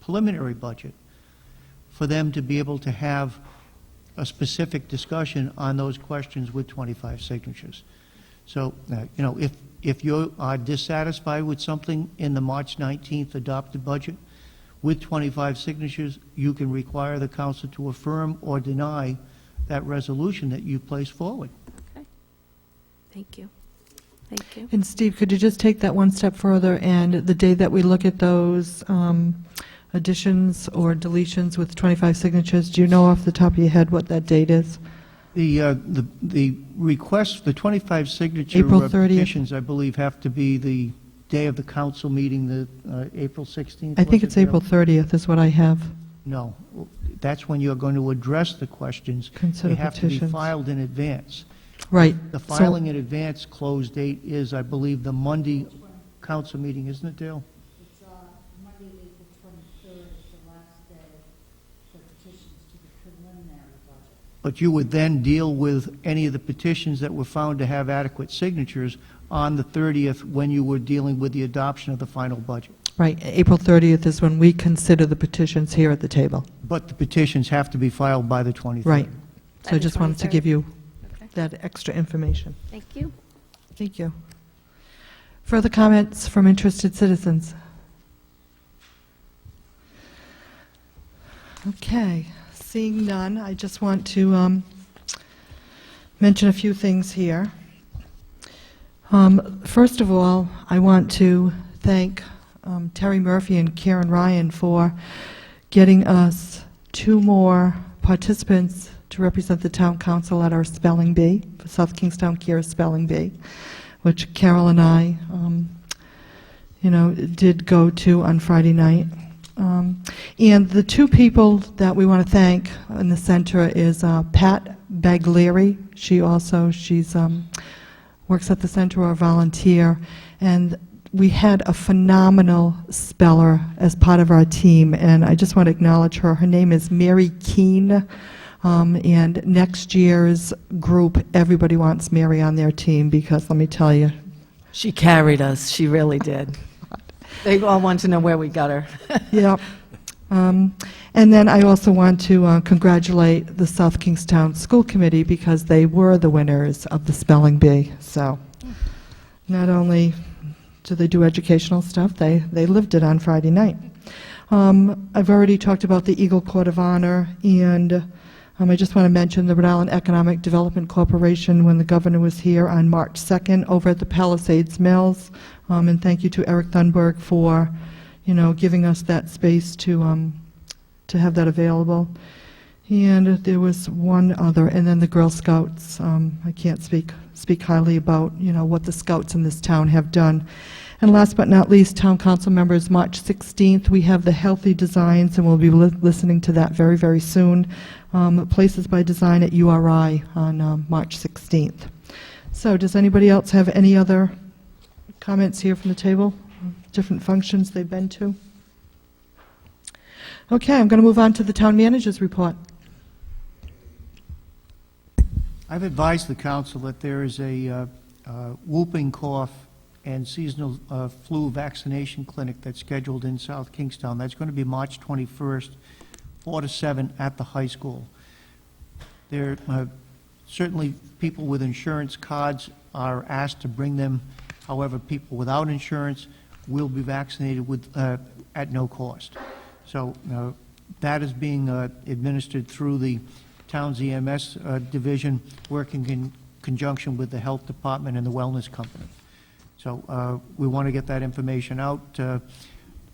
preliminary budget, for them to be able to have a specific discussion on those questions with 25 signatures. So, you know, if you are dissatisfied with something in the March 19th adopted budget, with 25 signatures, you can require the council to affirm or deny that resolution that you place forward. Okay. Thank you. Thank you. And Steve, could you just take that one step further, and the day that we look at those additions or deletions with 25 signatures, do you know off the top of your head what that date is? The request, the 25 signature April 30th. petitions, I believe, have to be the day of the council meeting, the April 16th? I think was it's it, April Bill? 30th is what I have. No, that's when you're going to address the questions. Consider They have to be petitions. filed in advance. Right. The So- filing in advance close date is, I believe, the Monday council meeting, isn't it, Dale? It's Monday, April 23rd, is the last day for petitions to the preliminary budget. But you would then deal with any of the petitions that were found to have adequate signatures on the 30th when you were dealing with the adoption of the final budget. Right, April 30th is when we consider the petitions here at the table. But the petitions have to be filed by the 23rd. Right. So By I the just wanted to 23rd. give you Okay. that extra information. Thank you. Thank you. Further comments from interested citizens? Okay, seeing none, I just want to mention a few things here. First of all, I want to thank Terry Murphy and Karen Ryan for getting us 2 more participants to represent the town council at our spelling bee, for South Kingstown Care Spelling Bee, which Carol and I, did go to on Friday night. And the 2 people that we want to thank in the center is Pat Baglieri. She's works at the center or a volunteer, and we had a phenomenal speller as part of our team, and I just want to acknowledge her. Her name is Mary Keene, and next year's group, everybody wants Mary on their team because, let me tell you, She carried us, she really did. They all want to know where we got her. Yep. And then I also want to congratulate the South Kingstown School Committee because they were the winners of the spelling bee. So not only do they do educational stuff, they lived it on Friday night. I've already talked about the Eagle Court of Honor, and I just want to mention the Rhode Island Economic Development Corporation when the governor was here on March 2nd over at the Palisades Mills. And thank you to Eric Thunberg for giving us that space to have that available. And there was one other, and then the Girl Scouts. I can't speak highly about, what the Scouts in this town have done. And last but not least, Town Council members, March 16th, we have the Healthy Designs, and we'll be listening to that very, very soon. Places by Design at URI on March 16th. So does anybody else have any other comments here from the table? Different functions they've been to? Okay, I'm going to move on to the town manager's report. I've advised the council that there is a whooping cough and seasonal flu vaccination clinic that's scheduled in South Kingstown. That's going to be March 21st, 4 to 7 at the high school. There certainly people with insurance cards are asked to bring them. However, people without insurance will be vaccinated at no cost. So that is being administered through the town's EMS division, working in conjunction with the health department and the wellness company. So we want to get that information out.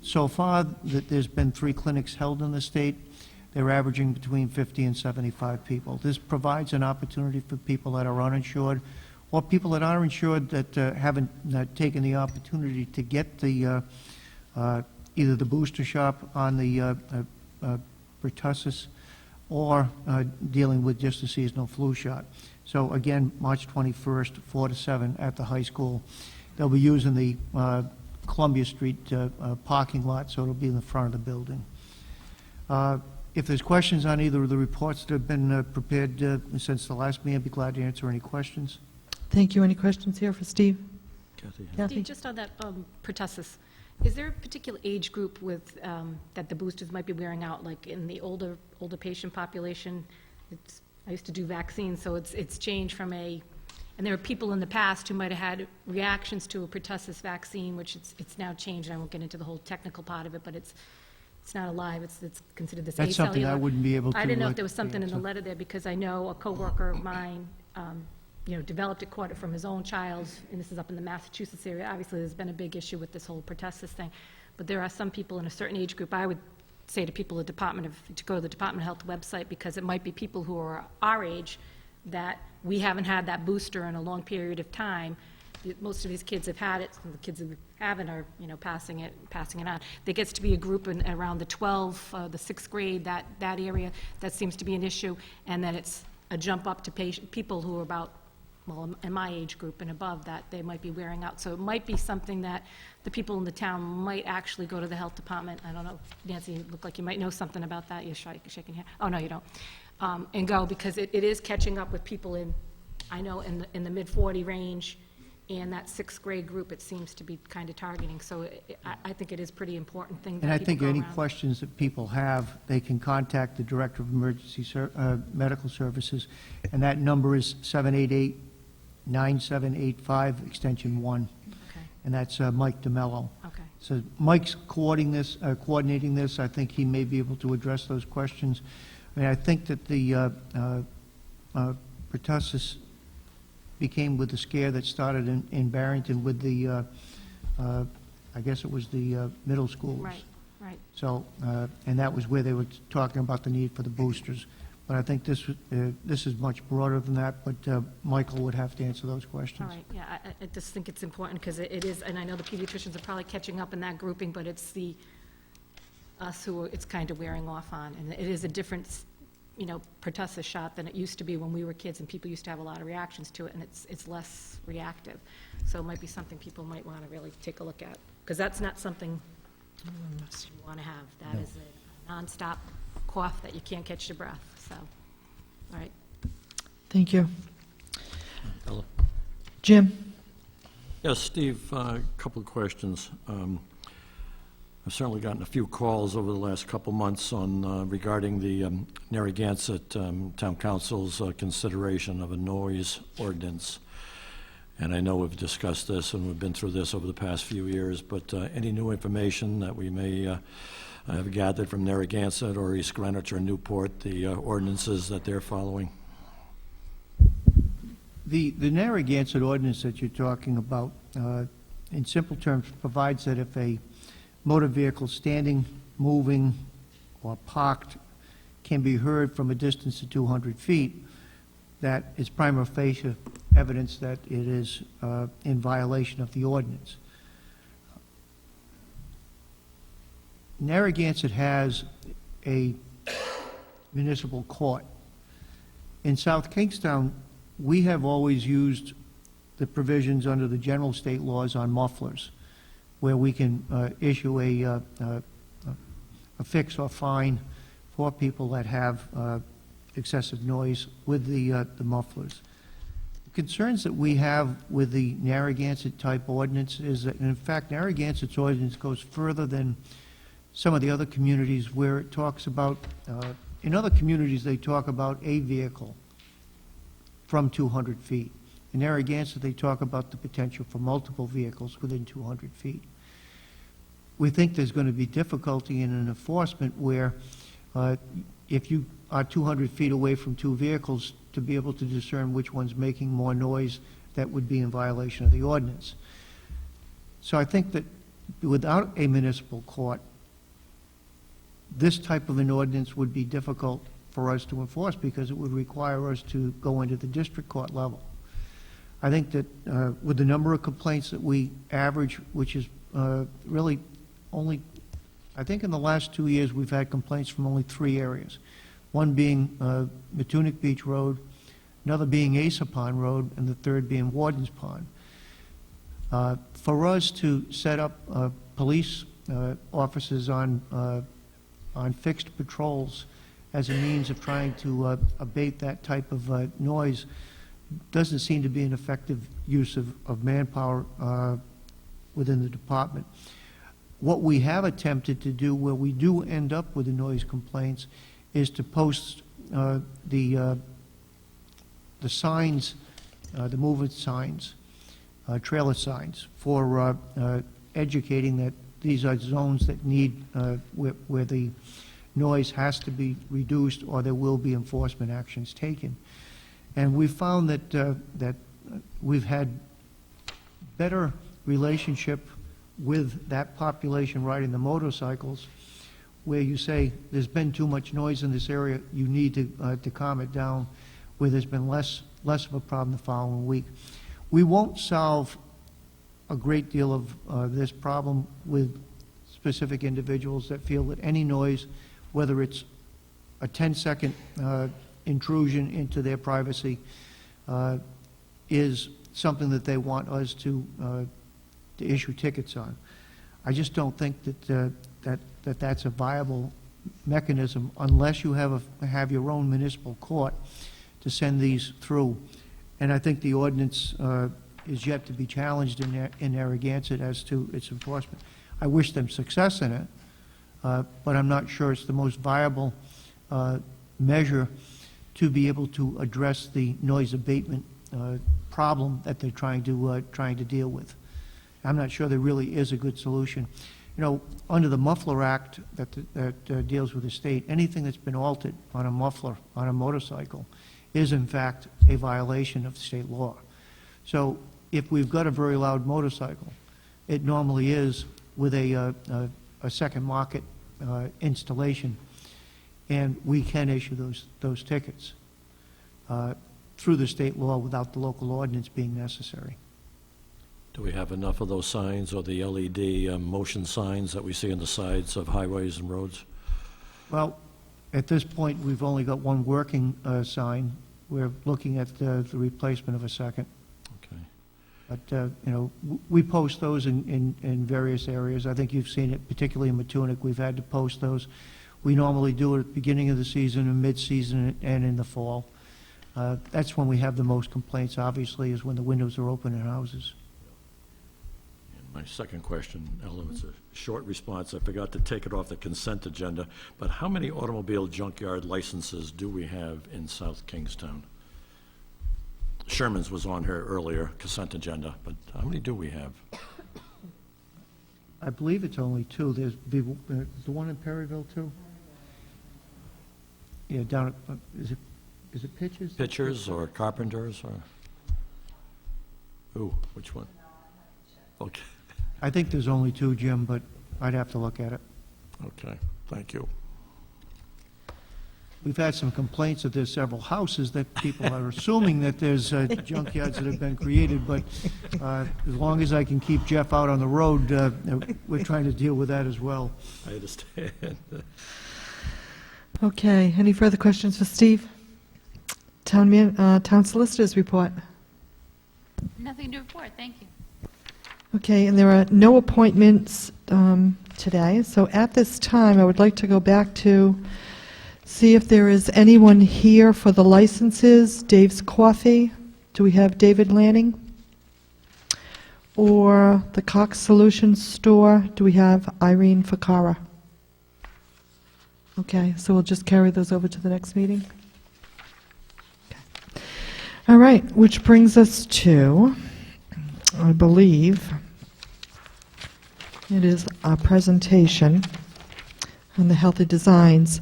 So far, there's been 3 clinics held in the state. They're averaging between 50 and 75 people. This provides an opportunity for people that are uninsured or people that are insured that haven't taken the opportunity to get the either the booster shot on the pertussis or dealing with just a seasonal flu shot. So again, March 21st, 4 to 7 at the high school. They'll be using the Columbia Street parking lot, so it'll be in the front of the building. If there's questions on either of the reports that have been prepared since the last meeting, I'd be glad to answer any questions. Thank you. Any questions here for Steve? Kathy? Kathy? Steve, just on that pertussis, is there a particular age group with, that the boosters might be wearing out, like in the older patient population? I used to do vaccines, so it's changed from and there are people in the past who might have had reactions to a pertussis vaccine, which it's now changed, and I won't get into the whole technical part of it, but it's not alive, it's considered this acellular. That's something I wouldn't be able to... I didn't know if there was something in the letter there, because I know a coworker of mine, developed it, caught it from his own child, and this is up in the Massachusetts area. Obviously, there's been a big issue with this whole pertussis thing, but there are some people in a certain age group. I would say to people to go to the Department of Health website, because it might be people who are our age that we haven't had that booster in a long period of time, most of these kids have had it, and the kids who haven't are, you know, passing it on. There gets to be a group in around the 12, the 6th grade, that area, that seems to be an issue, and then it's a jump up to people who are about, well, in my age group and above, that they might be wearing out. So it might be something that the people in the town might actually go to the health department. I don't know, Nancy, you look like you might know something about that. You're shaking your head. Oh, no, you don't. And go, because it is catching up with people in, I know, in the mid-40 range, and that 6th grade group, it seems to be kind of targeting. So I think it is pretty important thing that And I people think go any around. questions that people have, they can contact the Director of Emergency Medical Services, and that number is 788-9785, extension 1. Okay. And that's Mike DeMello. Okay. So Mike's coordinating this. I think he may be able to address those questions. I mean, I think that the pertussis became with the scare that started in Barrington with the, I guess it was the middle schools. Right, right. So, and that was where they were talking about the need for the boosters. But I think this is much broader than that, but Michael would have to answer those questions. All right, yeah, I just think it's important, because it is, and I know the pediatricians are probably catching up in that grouping, but it's us who it's kind of wearing off on, and it is a different, you know, pertussis shot than it used to be when we were kids, and people used to have a lot of reactions to it, and it's less reactive. So it might be something people might want to really take a look at, because that's not something you want to have. That is a nonstop cough that you can't catch your breath, so, all right. Thank you. Ella? Jim? Yes, Steve, a couple of questions. I've certainly gotten a few calls over the last couple months on regarding the Narragansett Town Council's consideration of a noise ordinance. And I know we've discussed this and we've been through this over the past few years, but any new information that we may have gathered from Narragansett or East Greenwich or Newport, the ordinances that they're following? The Narragansett ordinance that you're talking about, in simple terms, provides that if a motor vehicle standing, moving, or parked can be heard from a distance of 200 feet, that is prima facie evidence that it is in violation of the ordinance. Narragansett has a municipal court. In South Kingstown, we have always used the provisions under the general state laws on mufflers, where we can issue a fix or fine for people that have excessive noise with the mufflers. The concerns that we have with the Narragansett type ordinance is that, in fact, Narragansett's ordinance goes further than some of the other communities, where it talks about, in other communities they talk about a vehicle from 200 feet. In Narragansett, they talk about the potential for multiple vehicles within 200 feet. We think there's going to be difficulty in an enforcement where if you are 200 feet away from two vehicles, to be able to discern which one's making more noise, that would be in violation of the ordinance. So I think that without a municipal court, this type of an ordinance would be difficult for us to enforce, because it would require us to go into the district court level. I think that with the number of complaints that we average, which is really only, I think in the last 2 years we've had complaints from only 3 areas. One being Matunic Beach Road, another being Asapon Road, and the third being Warden's Pond. For us to set up police officers on fixed patrols as a means of trying to abate that type of noise doesn't seem to be an effective use of manpower within the department. What we have attempted to do, where we do end up with the noise complaints, is to post the signs, the movement signs, trailer signs, for educating that these are zones that need, where the noise has to be reduced, or there will be enforcement actions taken. And we found that we've had better relationship with that population riding the motorcycles, where you say there's been too much noise in this area, you need to calm it down, where there's been less of a problem the following week. We won't solve a great deal of this problem with specific individuals that feel that any noise, whether it's a 10-second intrusion into their privacy, is something that they want us to issue tickets on. I just don't think that that's a viable mechanism unless you have your own municipal court to send these through. And I think the ordinance is yet to be challenged in Narragansett as to its enforcement. I wish them success in it, but I'm not sure it's the most viable measure to be able to address the noise abatement problem that they're trying to deal with. I'm not sure there really is a good solution. You know, under the Muffler Act that deals with the state, anything that's been altered on a muffler on a motorcycle is in fact a violation of state law. So if we've got a very loud motorcycle, it normally is with a second market installation, and we can issue those tickets through the state law without the local ordinance being necessary. Do we have enough of those signs or the LED motion signs that we see on the sides of highways and roads? Well, at this point, we've only got one working sign. We're looking at the replacement of a second. Okay. But, you know, we post those in various areas. I think you've seen it, particularly in Matunic. We've had to post those. We normally do it at the beginning of the season, and mid-season, and in the fall. That's when we have the most complaints, obviously, is when the windows are open in houses. My second question, Ellen, it's a short response. I forgot to take it off the consent agenda, but how many automobile junkyard licenses do we have in South Kingstown? Sherman's was on here earlier, consent agenda, but how many do we have? I believe it's only two. There's the one in Perryville, too? Yeah, down at, is it Pitchers? Pitchers or Carpenters or? Ooh, which one? Okay. I think there's only two, Jim, but I'd have to look at it. Okay, thank you. We've had some complaints that there's several houses that people are assuming that there's junkyards that have been created, but as long as I can keep Jeff out on the road, we're trying to deal with that as well. I understand. Okay, any further questions for Steve? Town Solicitor's report. Nothing to report, thank you. Okay, and there are no appointments today, so at this time, I would like to go back to see if there is anyone here for the licenses. Dave's Coffee, do we have David Lanning? Or the Cox Solutions Store, do we have Irene Fakara? Okay, so we'll just carry those over to the next meeting. Okay. All right, which brings us to, I believe, it is our presentation on the Healthy Designs.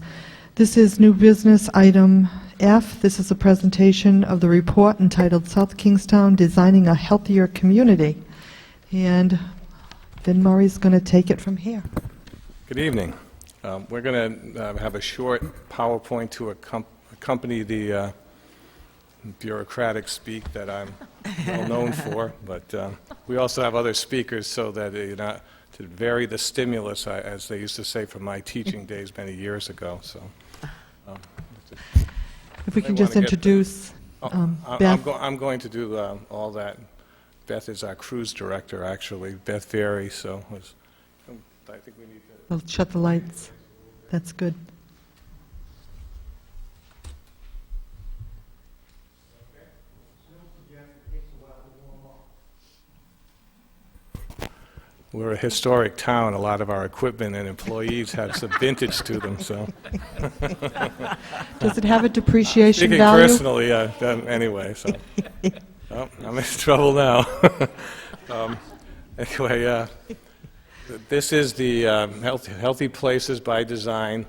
This is new business item F. This is a presentation of the report entitled South Kingstown Designing a Healthier Community. And Vin Murray's going to take it from here. Good evening. We're going to have a short PowerPoint to accompany the bureaucratic speak that I'm well known for, but we also have other speakers so that to vary the stimulus, as they used to say from my teaching days many years ago. So, if we can just introduce Beth. I'm going to do all that. Beth is our cruise director, actually, Beth Ferry. So, I think we need to. We'll shut the lights. That's good. We're a historic town. A lot of our equipment and employees have some vintage to them. So, does it have a depreciation Speaking value? personally, anyway. So, oh, I'm in trouble now. Anyway, this is the Healthy Places by Design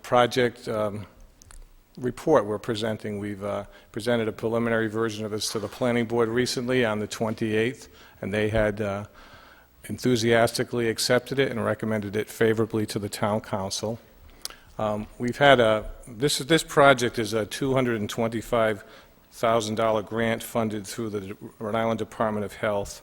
project report we're presenting. We've presented a preliminary version of this to the Planning Board recently on the 28th, and they had enthusiastically accepted it and recommended it favorably to the Town Council. We've had this project is a $225,000 grant funded through the Rhode Island Department of Health.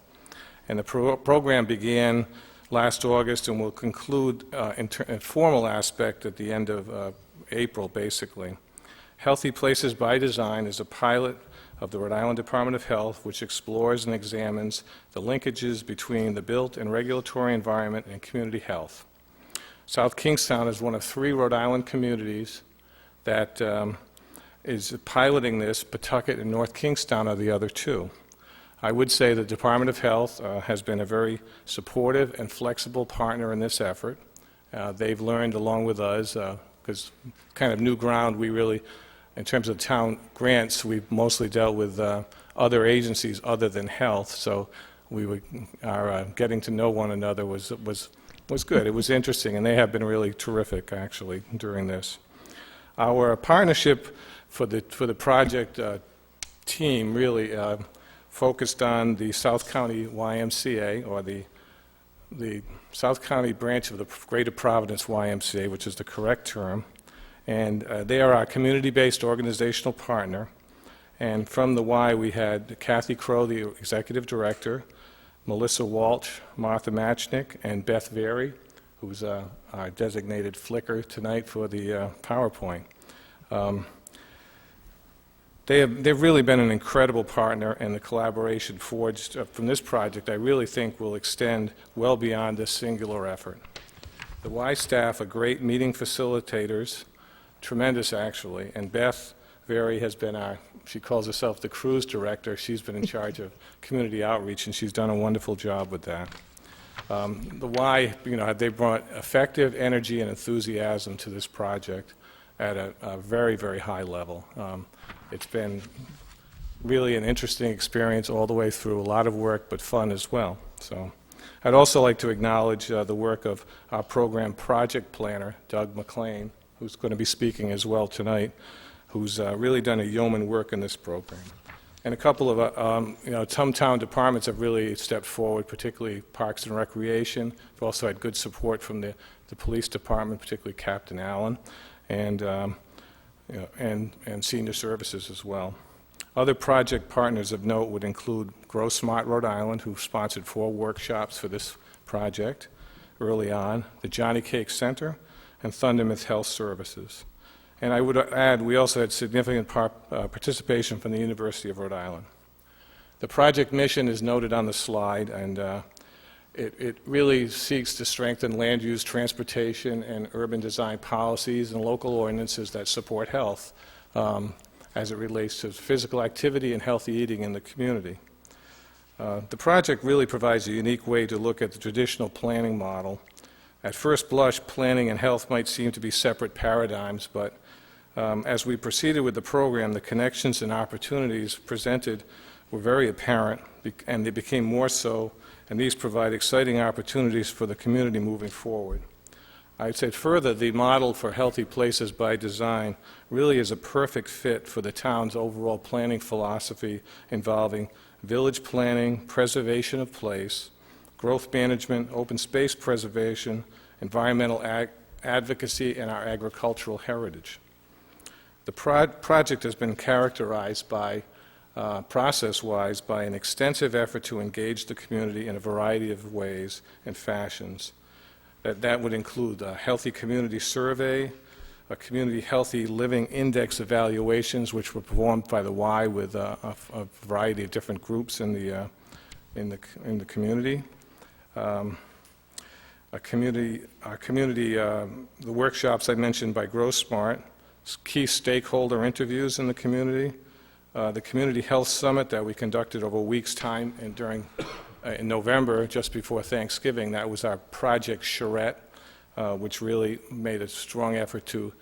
And the program began last August and will conclude in formal aspect at the end of April, basically. Healthy Places by Design is a pilot of the Rhode Island Department of Health, which explores and examines the linkages between the built and regulatory environment and community health. South Kingstown is one of 3 Rhode Island communities that is piloting this. Pawtucket and North Kingstown are the other 2. I would say the Department of Health has been a very supportive and flexible partner in this effort. They've learned along with us, because kind of new ground, we really, in terms of town grants, we've mostly dealt with other agencies other than health, so our getting to know one another was good. It was interesting, and they have been really terrific, actually, during this. Our partnership for the project team really focused on the South County YMCA, or the South County branch of the Greater Providence YMCA, which is the correct term. And they are our community-based organizational partner. And from the Y, we had Kathy Crow, the executive director, Melissa Walsh, Martha Matchnick, and Beth Very, who's our designated flicker tonight for the PowerPoint. They've really been an incredible partner, and the collaboration forged from this project, I really think, will extend well beyond this singular effort. The Y staff are great meeting facilitators, tremendous actually, and Beth Very has been she calls herself the cruise director. She's been in charge of community outreach, and she's done a wonderful job with that. The Y, they brought effective energy and enthusiasm to this project at a very, very high level. It's been really an interesting experience all the way through, a lot of work, but fun as well. So I'd also like to acknowledge the work of our program project planner, Doug McLean, who's going to be speaking as well tonight, who's really done a yeoman work in this program. And a couple of, some town departments have really stepped forward, particularly Parks and Recreation. We've also had good support from the police department, particularly Captain Allen, and senior services as well. Other project partners of note would include Grow Smart Rhode Island, who sponsored 4 workshops for this project early on, the Johnny Cake Center, and Thundermouth Health Services. And I would add, we also had significant participation from the University of Rhode Island. The project mission is noted on the slide, and it really seeks to strengthen land use, transportation, and urban design policies and local ordinances that support health as it relates to physical activity and healthy eating in the community. The project really provides a unique way to look at the traditional planning model. At first blush, planning and health might seem to be separate paradigms, but as we proceeded with the program, the connections and opportunities presented were very apparent, and they became more so, and these provide exciting opportunities for the community moving forward. I'd say further, the model for Healthy Places by Design really is a perfect fit for the town's overall planning philosophy involving village planning, preservation of place, growth management, open space preservation, environmental advocacy, and our agricultural heritage. The project has been characterized by, process-wise, by an extensive effort to engage the community in a variety of ways and fashions. That would include a healthy community survey, a community healthy living index evaluations, which were performed by the Y with a variety of different groups in the community. The workshops I mentioned by Grow Smart, key stakeholder interviews in the community, the Community Health Summit that we conducted over a week's time and in November, just before Thanksgiving. That was our Project Charette, which really made a strong effort to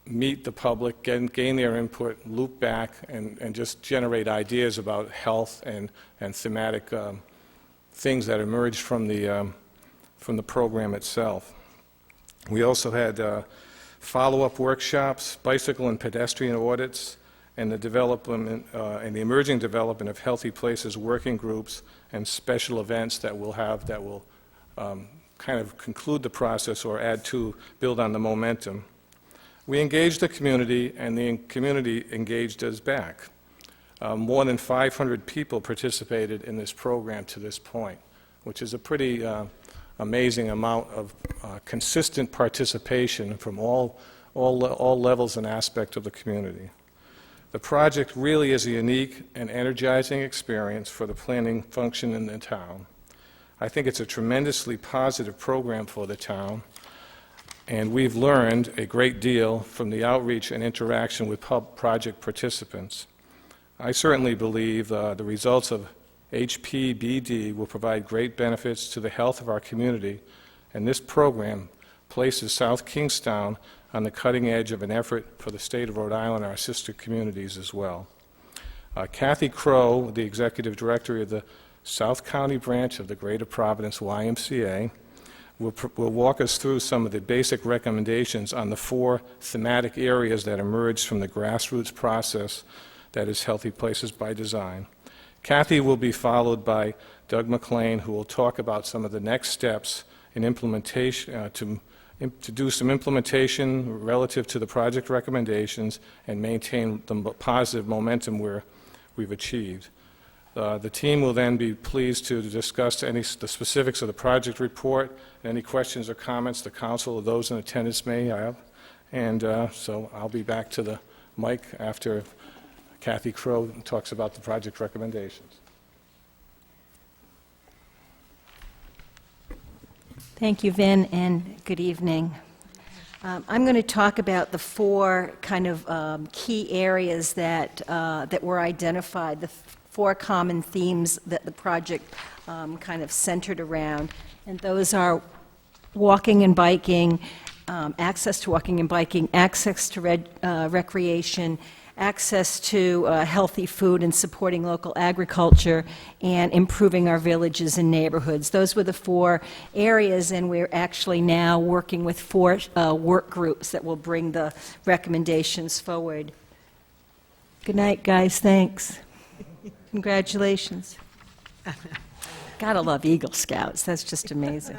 meet the public, gain their input, loop back, and just generate ideas about health and thematic things that emerged from the program itself. We also had follow-up workshops, bicycle and pedestrian audits, and the development and the emerging development of Healthy Places working groups and special events that we'll have that will kind of conclude the process or build on the momentum. We engaged the community, and the community engaged us back. More than 500 people participated in this program to this point, which is a pretty amazing amount of consistent participation from all levels and aspects of the community. The project really is a unique and energizing experience for the planning function in the town. I think it's a tremendously positive program for the town, and we've learned a great deal from the outreach and interaction with project participants. I certainly believe the results of HPBD will provide great benefits to the health of our community, and this program places South Kingstown on the cutting edge of an effort for the state of Rhode Island and our sister communities as well. Kathy Crow, the Executive Director of the South County branch of the Greater Providence YMCA, will walk us through some of the basic recommendations on the 4 thematic areas that emerged from the grassroots process that is Healthy Places by Design. Kathy will be followed by Doug McLean, who will talk about some of the next steps in implementation, to do some implementation relative to the project recommendations and maintain the positive momentum we've achieved. The team will then be pleased to discuss the specifics of the project report, and any questions or comments the council or those in attendance may have. And so I'll be back to the mic after Kathy Crow talks about the project recommendations. Thank you, Vin, and good evening. I'm going to talk about the 4 kind of key areas that were identified, the 4 common themes that the project kind of centered around, and those are walking and biking, access to walking and biking, access to recreation, access to healthy food and supporting local agriculture, and improving our villages and neighborhoods. Those were the 4 areas, and we're actually now working with 4 work groups that will bring the recommendations forward. Good night, guys. Thanks. Congratulations. Gotta love Eagle Scouts. That's just amazing.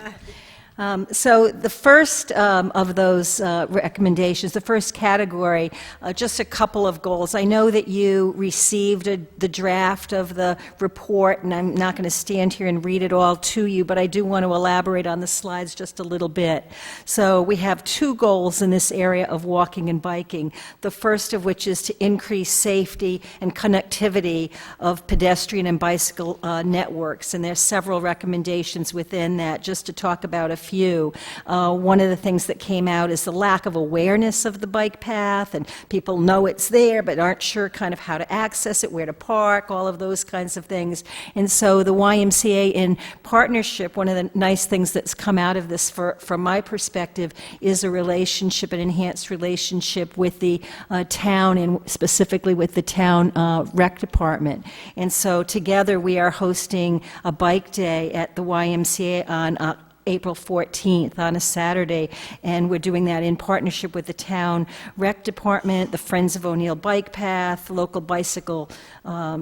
So the first of those recommendations, the first category, just a couple of goals. I know that you received the draft of the report, and I'm not going to stand here and read it all to you, but I do want to elaborate on the slides just a little bit. So we have 2 goals in this area of walking and biking, the first of which is to increase safety and connectivity of pedestrian and bicycle networks, and there's several recommendations within that. Just to talk about a few. One of the things that came out is the lack of awareness of the bike path, and people know it's there but aren't sure kind of how to access it, where to park, all of those kinds of things. And so the YMCA, in partnership, one of the nice things that's come out of this from my perspective is a relationship, an enhanced relationship with the town, and specifically with the town rec department. And so together we are hosting a bike day at the YMCA on April 14th on a Saturday, and we're doing that in partnership with the town rec department, the Friends of O'Neill Bike Path, local bicycle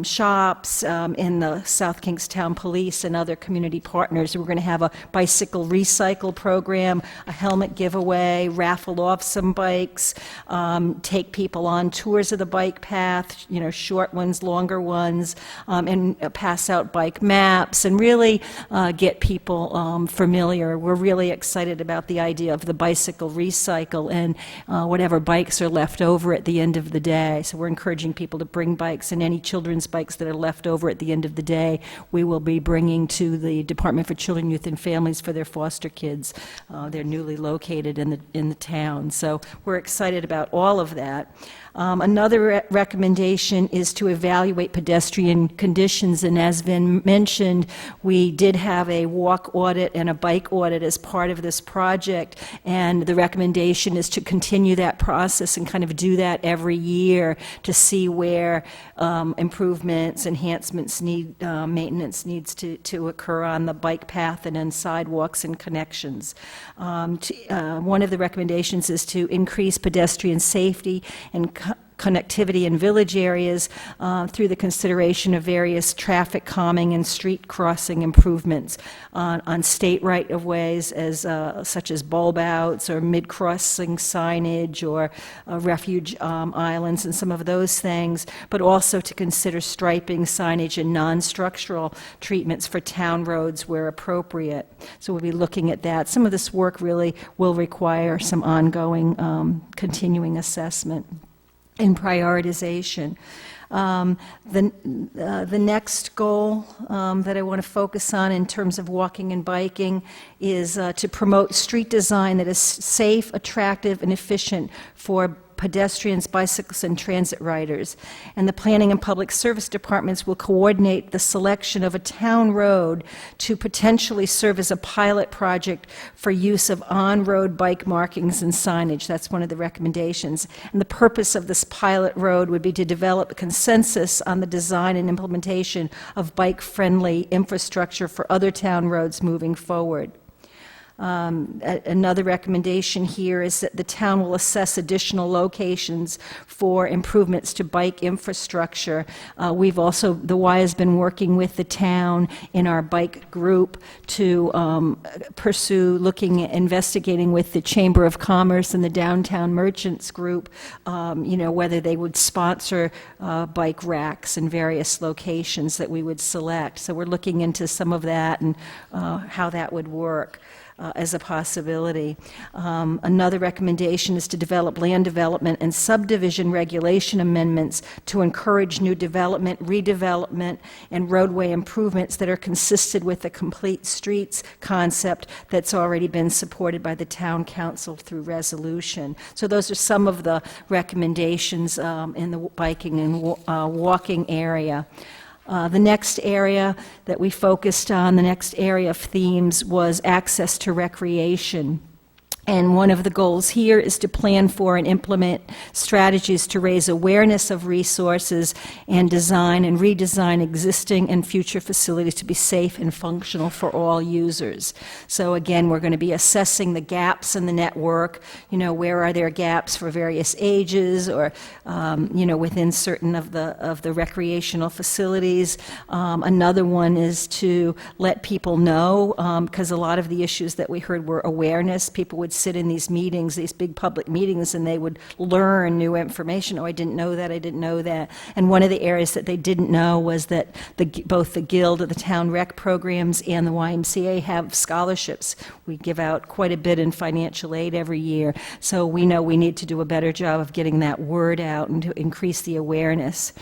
shops, and the South Kingstown Police and other community partners. We're going to have a bicycle recycle program, a helmet giveaway, raffle off some bikes, take people on tours of the bike path, short ones, longer ones, and pass out bike maps, and really get people familiar. We're really excited about the idea of the bicycle recycle and whatever bikes are left over at the end of the day. So we're encouraging people to bring bikes, and any children's bikes that are left over at the end of the day, we will be bringing to the Department for Children, Youth, and Families for their foster kids. They're newly located in the town. So we're excited about all of that. Another recommendation is to evaluate pedestrian conditions, and as Vin mentioned, we did have a walk audit and a bike audit as part of this project, and the recommendation is to continue that process and kind of do that every year to see where improvements, enhancements maintenance needs to occur on the bike path and on sidewalks and connections. One of the recommendations is to increase pedestrian safety and connectivity in village areas through the consideration of various traffic calming and street crossing improvements on state right-of-ways such as bulb outs or mid-crossing signage or refuge islands and some of those things, but also to consider striping, signage, and non-structural treatments for town roads where appropriate. So we'll be looking at that. Some of this work really will require some ongoing continuing assessment and prioritization. The next goal that I want to focus on in terms of walking and biking is to promote street design that is safe, attractive, and efficient for pedestrians, bicyclists, and transit riders. And the Planning and Public Service Departments will coordinate the selection of a town road to potentially serve as a pilot project for use of on-road bike markings and signage. That's one of the recommendations. And the purpose of this pilot road would be to develop a consensus on the design and implementation of bike-friendly infrastructure for other town roads moving forward. Another recommendation here is that the town will assess additional locations for improvements to bike infrastructure. The Y has been working with the town in our bike group to pursue investigating with the Chamber of Commerce and the Downtown Merchants Group, whether they would sponsor bike racks in various locations that we would select. So we're looking into some of that and how that would work. As a possibility. Another recommendation is to develop land development and subdivision regulation amendments to encourage new development, redevelopment, and roadway improvements that are consistent with the complete streets concept that's already been supported by the town council through resolution. So those are some of the recommendations in the biking and walking area. The next area that we focused on, the next area of themes, was access to recreation. And one of the goals here is to plan for and implement strategies to raise awareness of resources and design and redesign existing and future facilities to be safe and functional for all users. So again, we're going to be assessing the gaps in the network, where are there gaps for various ages or, within certain of the recreational facilities. Another one is to let people know, because a lot of the issues that we heard were awareness. People would sit in these meetings, these big public meetings, and they would learn new information. Oh, I didn't know that, I didn't know that. And one of the areas that they didn't know was that both the Guild of the Town Rec programs and the YMCA have scholarships. We give out quite a bit in financial aid every year. So we know we need to do a better job of getting that word out and to increase the awareness.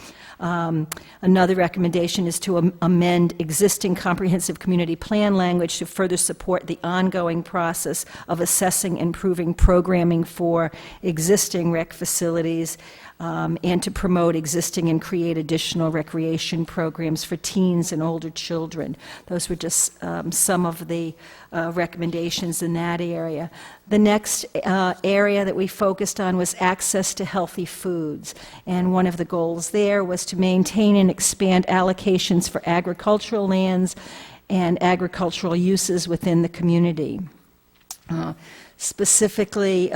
Another recommendation is to amend existing comprehensive community plan language to further support the ongoing process of assessing and improving programming for existing rec facilities, and to promote existing and create additional recreation programs for teens and older children. Those were just some of the recommendations in that area. The next area that we focused on was access to healthy foods. And one of the goals there was to maintain and expand allocations for agricultural lands and agricultural uses within the community. Specifically,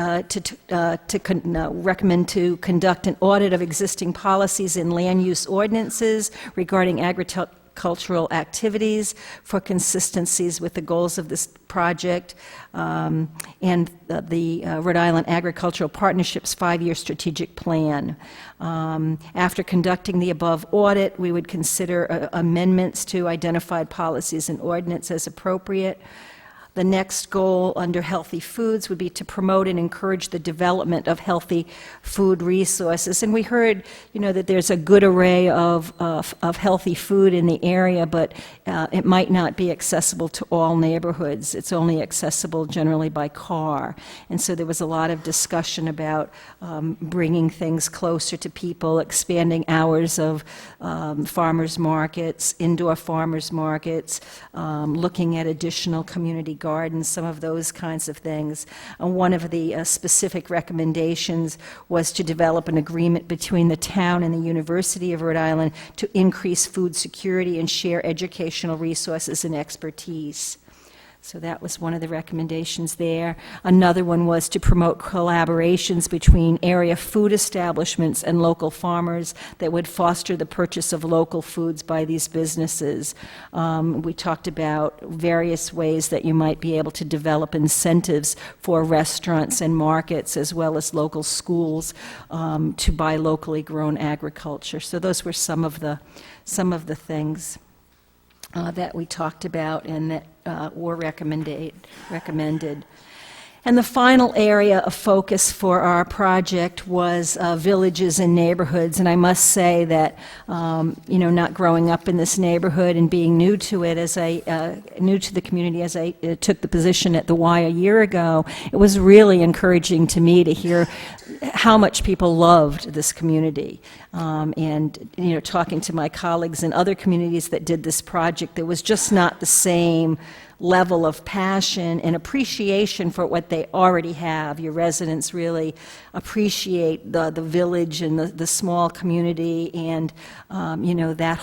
recommend to conduct an audit of existing policies and land use ordinances regarding agricultural activities for consistencies with the goals of this project, and the Rhode Island Agricultural Partnerships 5-year strategic plan. After conducting the above audit, we would consider amendments to identified policies and ordinance as appropriate. The next goal under healthy foods would be to promote and encourage the development of healthy food resources. And we heard, that there's a good array of healthy food in the area, but it might not be accessible to all neighborhoods. It's only accessible generally by car. And so there was a lot of discussion about bringing things closer to people, expanding hours of farmers markets, indoor farmers markets, looking at additional community gardens, some of those kinds of things. And one of the specific recommendations was to develop an agreement between the town and the University of Rhode Island to increase food security and share educational resources and expertise. So that was one of the recommendations there. Another one was to promote collaborations between area food establishments and local farmers that would foster the purchase of local foods by these businesses. We talked about various ways that you might be able to develop incentives for restaurants and markets as well as local schools to buy locally grown agriculture. So those were some of the things that we talked about and that were recommended. And the final area of focus for our project was villages and neighborhoods. And I must say that, not growing up in this neighborhood and being new to it new to the community as I took the position at the Y a year ago, it was really encouraging to me to hear how much people loved this community. Talking to my colleagues in other communities that did this project, there was just not the same level of passion and appreciation for what they already have. Your residents really appreciate the village and the small community and, that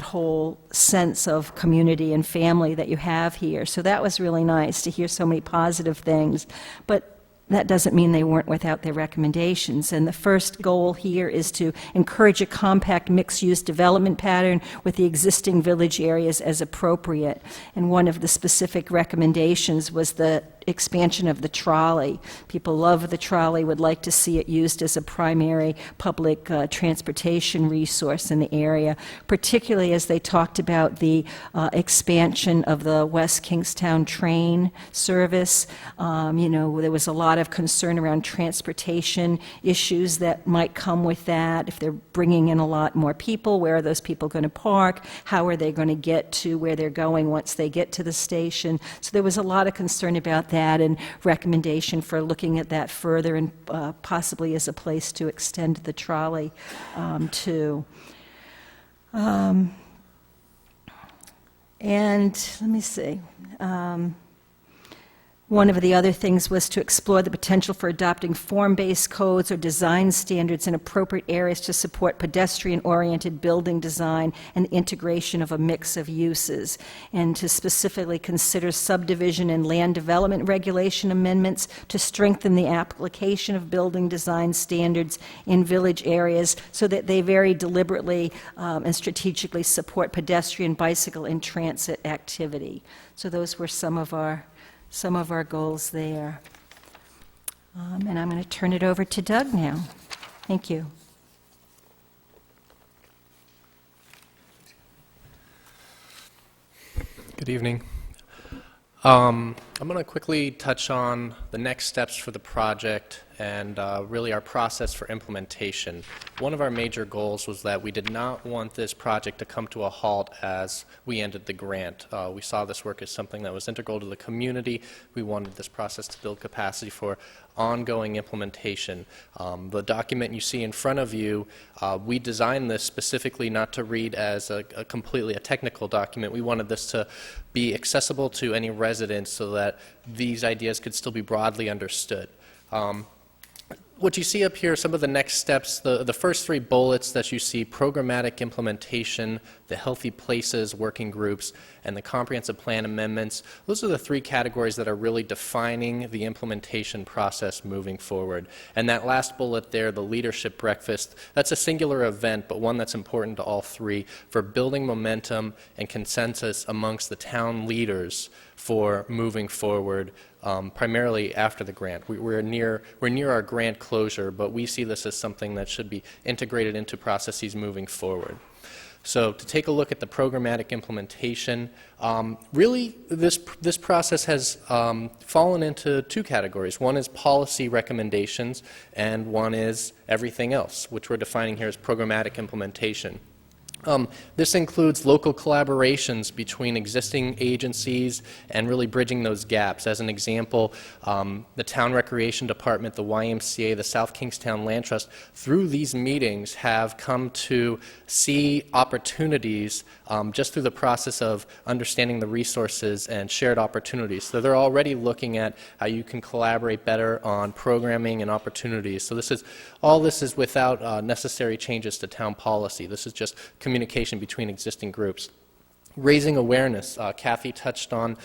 whole sense of community and family that you have here. So that was really nice to hear so many positive things. But that doesn't mean they weren't without their recommendations. And the first goal here is to encourage a compact mixed-use development pattern with the existing village areas as appropriate. And one of the specific recommendations was the expansion of the trolley. People love the trolley, would like to see it used as a primary public transportation resource in the area, particularly as they talked about the expansion of the West Kingstown train service. There was a lot of concern around transportation issues that might come with that. If they're bringing in a lot more people, where are those people going to park? How are they going to get to where they're going once they get to the station? So there was a lot of concern about that and recommendation for looking at that further and possibly as a place to extend the trolley to. And let me see. One of the other things was to explore the potential for adopting form-based codes or design standards in appropriate areas to support pedestrian-oriented building design and integration of a mix of uses, and to specifically consider subdivision and land development regulation amendments to strengthen the application of building design standards in village areas so that they very deliberately and strategically support pedestrian, bicycle, and transit activity. So those were some of our goals there. And I'm going to turn it over to Doug now. Thank you. Good evening. I'm going to quickly touch on the next steps for the project and really our process for implementation. One of our major goals was that we did not want this project to come to a halt as we ended the grant. We saw this work as something that was integral to the community. We wanted this process to build capacity for ongoing implementation. The document you see in front of you, we designed this specifically not to read as a completely technical document. We wanted this to be accessible to any residents so that these ideas could still be broadly understood. What you see up here, some of the next steps, the first three bullets that you see, programmatic implementation, the Healthy Places working groups, and the comprehensive plan amendments, those are the three categories that are really defining the implementation process moving forward. And that last bullet there, the leadership breakfast, that's a singular event, but one that's important to all three for building momentum and consensus amongst the town leaders for moving forward, primarily after the grant. We're near our grant closure, but we see this as something that should be integrated into processes moving forward. So to take a look at the programmatic implementation, really this process has fallen into two categories. One is policy recommendations, and one is everything else, which we're defining here as programmatic implementation. This includes local collaborations between existing agencies and really bridging those gaps. As an example, the Town Recreation Department, the YMCA, the South Kingstown Land Trust, through these meetings have come to see opportunities just through the process of understanding the resources and shared opportunities. So they're already looking at how you can collaborate better on programming and opportunities. So all this is without necessary changes to town policy. This is just communication between existing groups. Raising awareness. Kathy touched on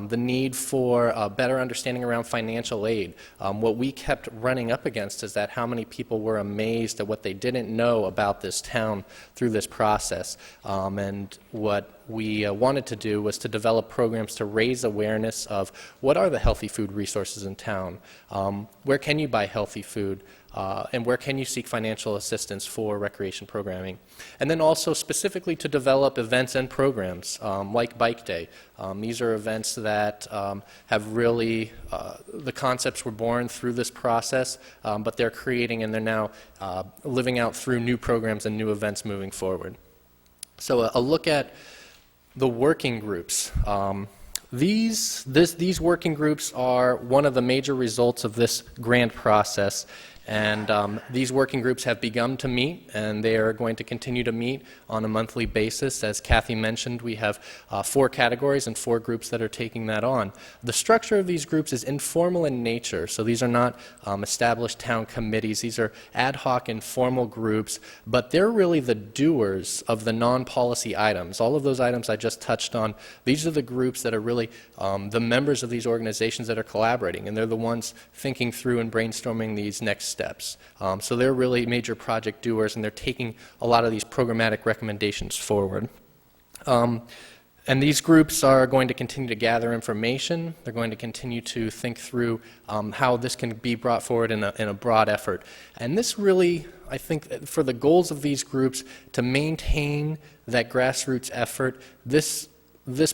the need for a better understanding around financial aid. What we kept running up against is that how many people were amazed at what they didn't know about this town through this process. And what we wanted to do was to develop programs to raise awareness of what are the healthy food resources in town, where can you buy healthy food, and where can you seek financial assistance for recreation programming. And then also specifically to develop events and programs like Bike Day. These are events that have really, the concepts were born through this process, but they're creating and they're now living out through new programs and new events moving forward. So a look at the working groups. These working groups are one of the major results of this grant process. And these working groups have begun to meet, and they are going to continue to meet on a monthly basis. As Kathy mentioned, we have 4 categories and 4 groups that are taking that on. The structure of these groups is informal in nature, so these are not established town committees. These are ad hoc informal groups, but they're really the doers of the non-policy items. All of those items I just touched on, these are the groups that are really the members of these organizations that are collaborating, and they're the ones thinking through and brainstorming these next steps. So they're really major project doers, and they're taking a lot of these programmatic recommendations forward. And these groups are going to continue to gather information. They're going to continue to think through how this can be brought forward in a broad effort. And this really, I think, for the goals of these groups, to maintain that grassroots effort, this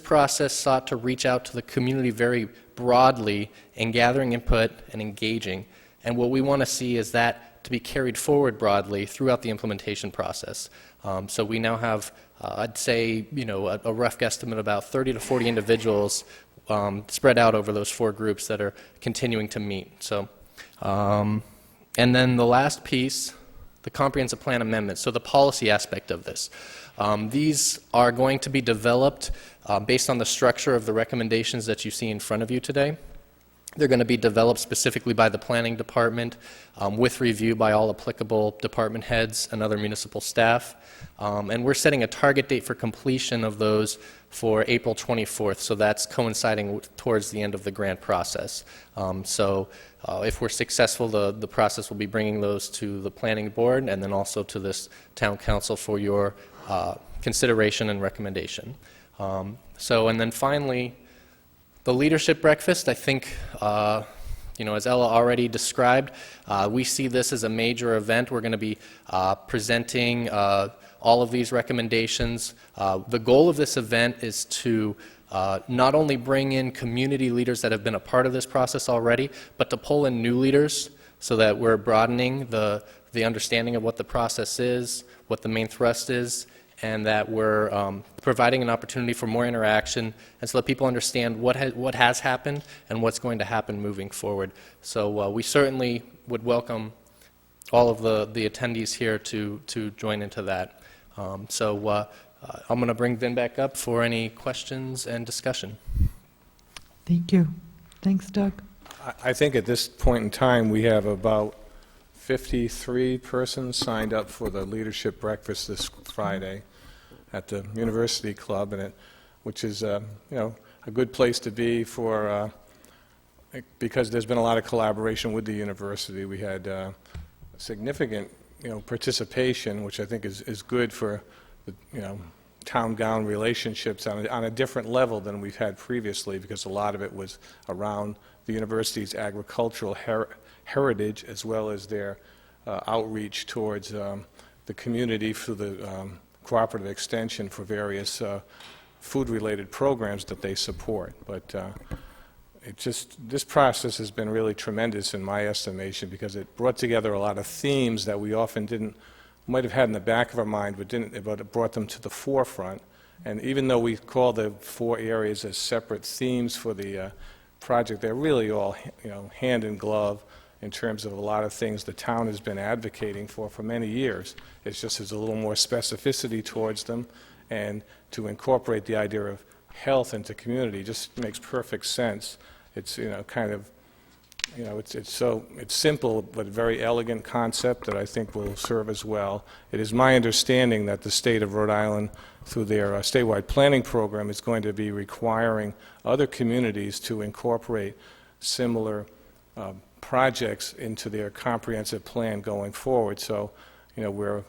process sought to reach out to the community very broadly in gathering input and engaging. And what we want to see is that to be carried forward broadly throughout the implementation process. So we now have, I'd say, a rough guesstimate about 30 to 40 individuals spread out over those 4 groups that are continuing to meet. So, and then the last piece, the comprehensive plan amendments, so the policy aspect of this. These are going to be developed based on the structure of the recommendations that you see in front of you today. They're going to be developed specifically by the planning department with review by all applicable department heads and other municipal staff. And we're setting a target date for completion of those for April 24th, so that's coinciding towards the end of the grant process. So if we're successful, the process will be bringing those to the planning board and then also to this town council for your consideration and recommendation. And then finally, the leadership breakfast, I think, as Ella already described, we see this as a major event. We're going to be presenting all of these recommendations. The goal of this event is to not only bring in community leaders that have been a part of this process already, but to pull in new leaders so that we're broadening the understanding of what the process is, what the main thrust is, and that we're providing an opportunity for more interaction and so that people understand what has happened and what's going to happen moving forward. So we certainly would welcome all of the attendees here to join into that. I'm going to bring Vin back up for any questions and discussion. Thank you. Thanks, Doug. I think at this point in time, we have about 53 persons signed up for the leadership breakfast this Friday at the University Club, which is a good place to be for because there's been a lot of collaboration with the university. We had significant participation, which I think is good for the town-gown relationships on a different level than we've had previously, because a lot of it was around the university's agricultural heritage as well as their outreach towards the community through the cooperative extension for various food-related programs that they support. But this process has been really tremendous in my estimation, because it brought together a lot of themes that we often might have had in the back of our mind, but it brought them to the forefront. And even though we call the 4 areas as separate themes for the project, they're really all hand in glove in terms of a lot of things the town has been advocating for many years. It's just there's a little more specificity towards them, and to incorporate the idea of health into community just makes perfect sense. It's kind of you know, it's simple but very elegant concept that I think will serve us well. It is my understanding that the state of Rhode Island, through their statewide planning program, is going to be requiring other communities to incorporate similar projects into their comprehensive plan going forward. So, you know, we're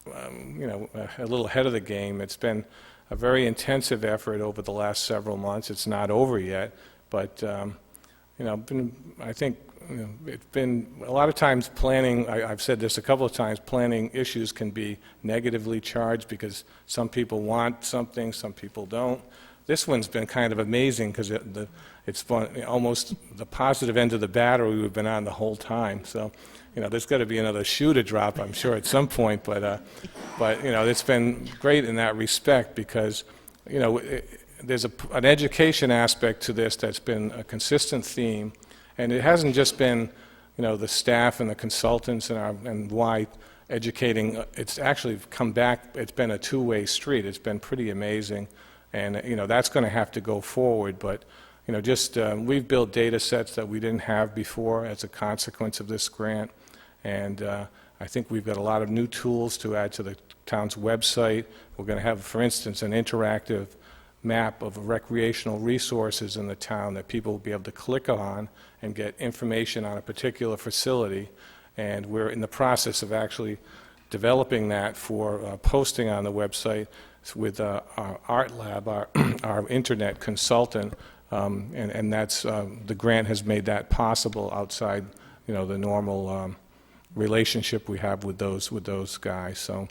a little ahead of the game. It's been a very intensive effort over the last several months. It's not over yet, but I think it's been a lot of times planning. I've said this a couple of times. Planning issues can be negatively charged because some people want something, some people don't. This one's been kind of amazing because it's almost the positive end of the battery we've been on the whole time. So, you know, there's got to be another shoe to drop, I'm sure, at some point. But you know, it's been great in that respect because, you know, there's an education aspect to this that's been a consistent theme, and it hasn't just been, you know, the staff and the consultants and why educating. It's actually come back. It's been a two-way street. It's been pretty amazing, and you know, that's going to have to go forward. But you know, just we've built data sets that we didn't have before as a consequence of this grant, and I think we've got a lot of new tools to add to the town's website. We're going to have, for instance, an interactive map of recreational resources in the town that people will be able to click on and get information on a particular facility. And we're in the process of actually developing that for posting on the website with our Art Lab, our internet consultant, and that's the grant has made that possible outside, you know, the normal relationship we have with those guys. So.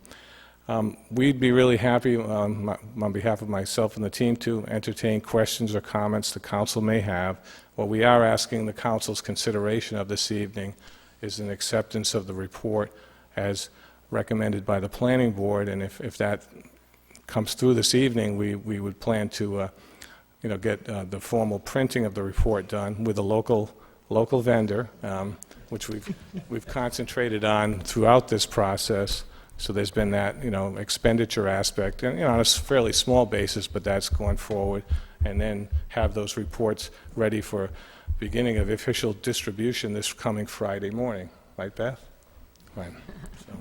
We'd be really happy, on behalf of myself and the team, to entertain questions or comments the council may have. What we are asking the council's consideration of this evening is an acceptance of the report as recommended by the planning board, and if that comes through this evening, we would plan to you know, get the formal printing of the report done with a local vendor, which we've concentrated on throughout this process. So there's been that, you know, expenditure aspect, and you know, on a fairly small basis, but that's going forward, and then have those reports ready for beginning of official distribution this coming Friday morning. Right, Beth? Right. So.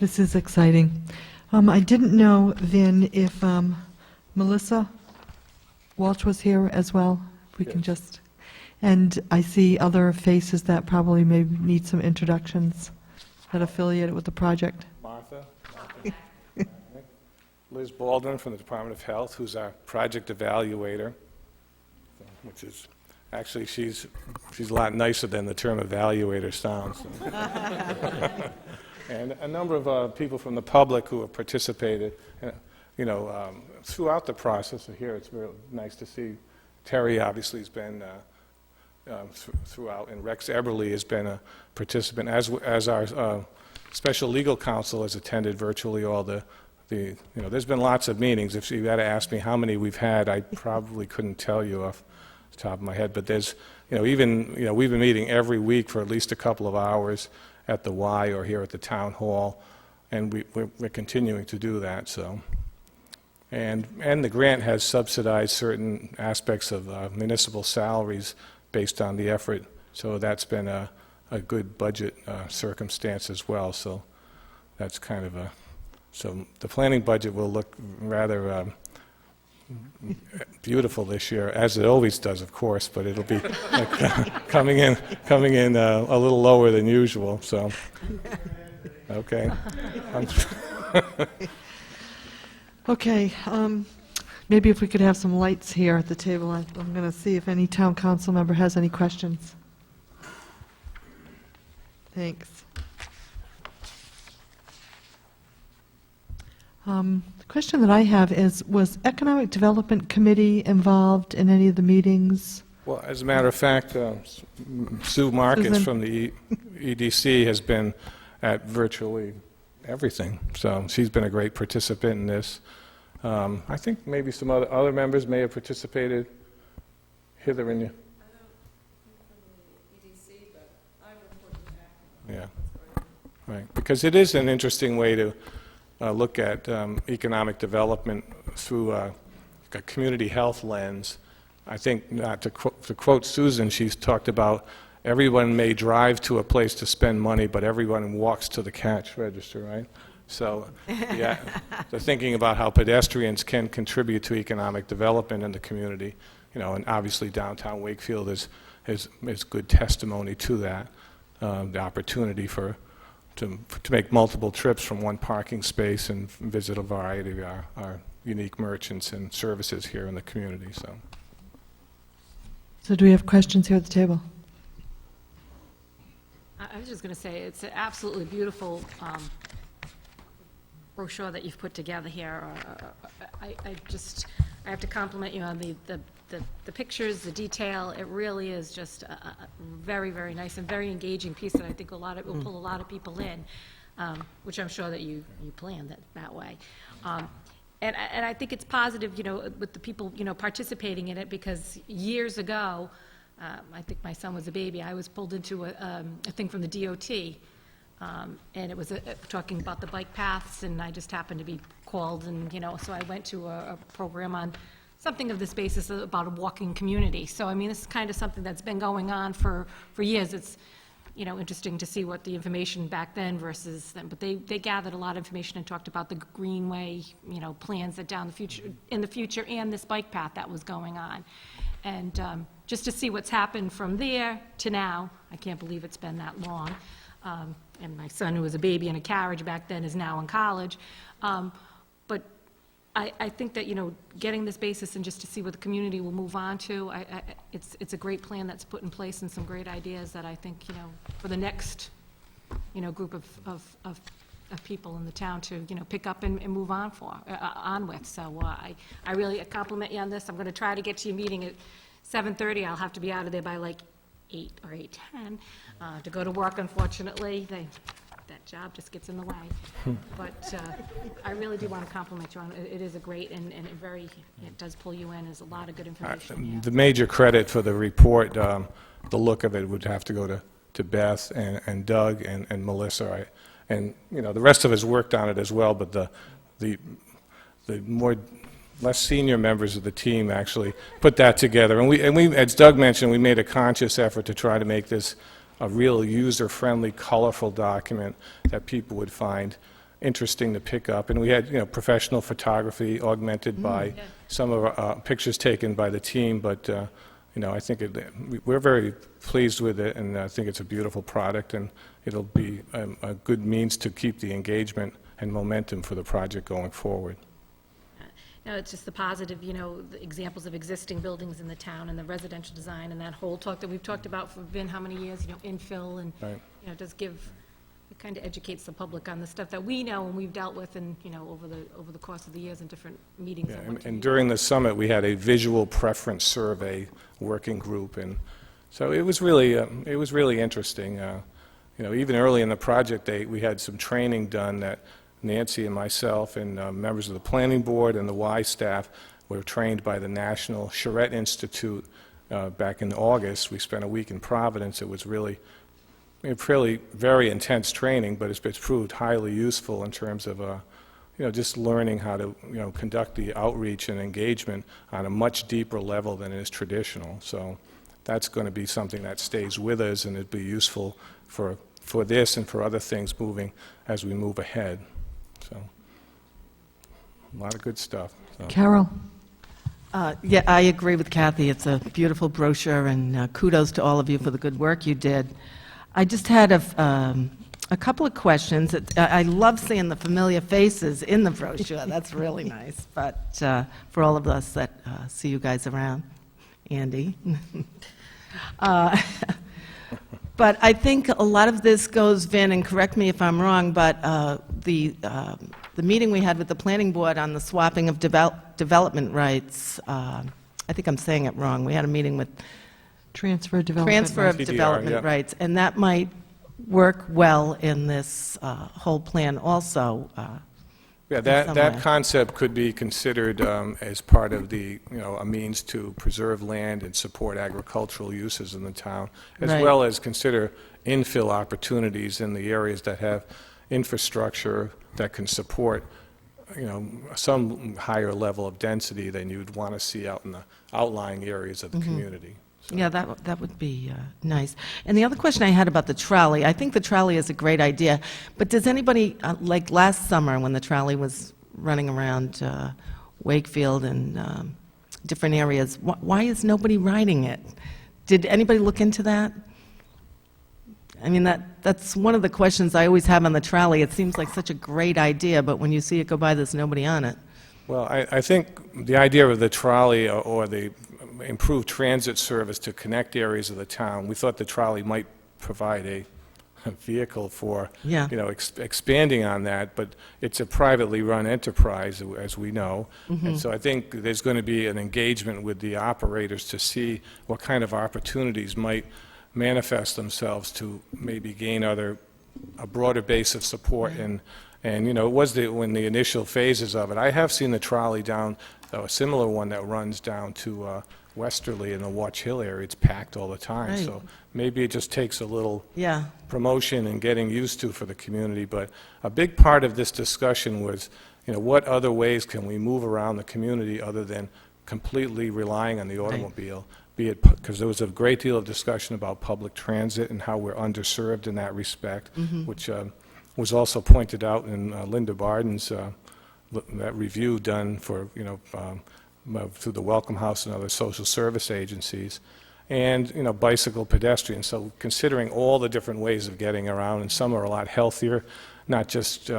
This is exciting. I didn't know, Vin, if Melissa Walsh was here as well. If we can just, and I see other faces that probably may need some introductions that affiliated with the project. Martha Liz Baldwin from the Department of Health, who's our project evaluator, which is actually she's a lot nicer than the term evaluator sounds. And a number of people from the public who have participated, you know, throughout the process. So here it's real nice to see. Terry obviously has been throughout, and Rex Eberly has been a participant, as our special legal counsel has attended virtually all the you know, there's been lots of meetings. If you had to ask me how many we've had, I probably couldn't tell you off the top of my head, but there's, you know, even, you know, we've been meeting every week for at least a couple of hours at the Y or here at the town hall, and we're continuing to do that, so. And the grant has subsidized certain aspects of municipal salaries based on the effort, so that's been a good budget circumstance as well. So that's kind of so the planning budget will look rather beautiful this year, as it always does, of course, but it'll be coming in a little lower than usual. So okay. Okay, maybe if we could have some lights here at the table. I'm going to see if any town council member has any questions. Thanks. The question that I have is, was Economic Development Committee involved in any of the meetings? Well, as a matter of fact, Sue Marcus Susan? from the EDC has been at virtually everything, so she's been a great participant in this. I think maybe some other members may have participated hither and there. Yeah, right. Because it is an interesting way to look at economic development through a community health lens, I think, not to quote Susan, she's talked about everyone may drive to a place to spend money, but everyone walks to the cash register, right? So, yeah, they're thinking about how pedestrians can contribute to economic development in the community, and obviously downtown Wakefield is good testimony to that, the opportunity to make multiple trips from one parking space and visit a variety of our unique merchants and services here in the community. So do we have questions here at the table? I was just going to say, it's an absolutely beautiful brochure that you've put together here. I have to compliment you on the pictures, the detail. It really is just a very, very nice and very engaging piece that I think will pull a lot of people in, which I'm sure that you planned that way. And I think it's positive, with the people, participating in it, because years ago, I think my son was a baby, I was pulled into a thing from the DOT, and it was talking about the bike paths, and I just happened to be called, and, so I went to a program on something of this basis about a walking community. So, I mean, this is kind of something that's been going on for years. It's, interesting to see what the information back then versus then. But they gathered a lot of information and talked about the greenway, plans that in the future, and this bike path that was going on. And just to see what's happened from there to now, I can't believe it's been that long. And my son, who was a baby in a carriage back then, is now in college. But I think that, getting this basis and just to see what the community will move on to, it's a great plan that's put in place and some great ideas that I think, for the next, group of people in the town to, pick up and move on with. So I really compliment you on this. I'm going to try to get to your meeting at 7:30. I'll have to be out of there by like 8 or 8:10 to go to work, unfortunately. That job just gets in the way. But I really do want to compliment you on it. It is a great and it does pull you in. There's a lot of good information here. The major credit for the report, the look of it, would have to go to Beth and Doug and Melissa. And the rest of us worked on it as well, but the less senior members of the team actually put that together. And we, as Doug mentioned, we made a conscious effort to try to make this a real user-friendly, colorful document that people would find interesting to pick up. And we had, professional photography augmented by some of our pictures taken by the team. But, I think we're very pleased with it, and I think it's a beautiful product, and it'll be a good means to keep the engagement and momentum for the project going forward. No, it's just the positive, the examples of existing buildings in the town and the residential design and that whole talk that we've talked about for been how many years, infill and, right. It does give, it kind of educates the public on the stuff that we know and we've dealt with and, over the course of the years in different meetings. Yeah, and during the summit, we had a visual preference survey working group, and so it was really interesting. Even early in the project, we had some training done that Nancy and myself and members of the planning board and the Y staff were trained by the National Charette Institute back in August. We spent a week in Providence. It was really very intense training, but it's proved highly useful in terms of just learning how to conduct the outreach and engagement on a much deeper level than is traditional. So that's going to be something that stays with us, and it'd be useful for this and for other things moving as we move ahead. So, a lot of good stuff. So. Carol? Yeah, I agree with Kathy. It's a beautiful brochure, and kudos to all of you for the good work you did. I just had a couple of questions. I love seeing the familiar faces in the brochure. That's really nice. But for all of us that see you guys around, Andy. But I think a lot of this goes, Vin, and correct me if I'm wrong, but the meeting we had with the planning board on the swapping of development rights, I think I'm saying it wrong. We had a meeting with Transfer of development development rights, and that might work well in this whole plan also. Yeah, that concept could be considered as part of the, a means to preserve land and support agricultural uses in the town, as well as consider infill opportunities in the areas that have infrastructure that can support some higher level of density than you'd want to see out in the outlying areas of the community. Yeah, that would be nice. And the other question I had about the trolley, I think the trolley is a great idea, but does anybody, like last summer when the trolley was running around Wakefield and different areas, why is nobody riding it? Did anybody look into that? I mean, that's one of the questions I always have on the trolley. It seems like such a great idea, but when you see it go by, there's nobody on it. Well, I think the idea of the trolley or the improved transit service to connect areas of the town, we thought the trolley might provide a vehicle for, Yeah. expanding on that, but it's a privately run enterprise, as we know. Mhm. And so I think there's going to be an engagement with the operators to see what kind of opportunities might manifest themselves to maybe gain a broader base of support. And it was when the initial phases of it. I have seen the trolley down, a similar one that runs down to Westerly in the Watch Hill area. It's packed all the time. Right. So maybe it just takes a little Yeah. promotion and getting used to for the community. But a big part of this discussion was, what other ways can we move around the community other than completely relying on the automobile? Be it because there was a great deal of discussion about public transit and how we're underserved in that respect, Mhm. which was also pointed out in Linda Barden's that review done for through the Welcome House and other social service agencies, and bicycle pedestrians. So considering all the different ways of getting around, and some are a lot healthier, not just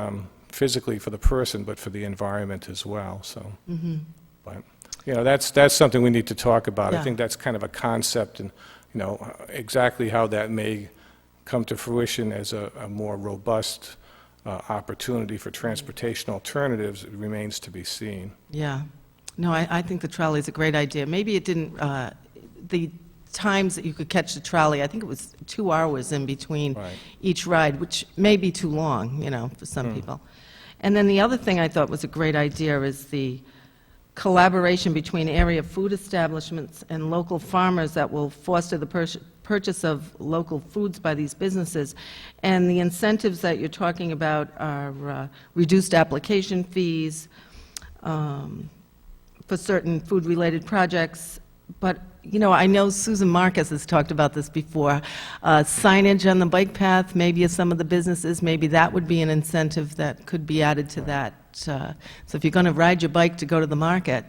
physically for the person, but for the environment as well. So. Mhm. But, that's something we need to talk about. Yeah. I think that's kind of a concept, and, exactly how that may come to fruition as a more robust opportunity for transportation alternatives remains to be seen. Yeah. No, I think the trolley is a great idea. Maybe it didn't, the times that you could catch the trolley, I think it was 2 hours in between Right. each ride, which may be too long, for some people. And then the other thing I thought was a great idea is the collaboration between area food establishments and local farmers that will foster the purchase of local foods by these businesses. And the incentives that you're talking about are reduced application fees for certain food-related projects. But, I know Susan Marcus has talked about this before. Signage on the bike path, maybe of some of the businesses, maybe that would be an incentive that could be added to that. So if you're going to ride your bike to go to the market,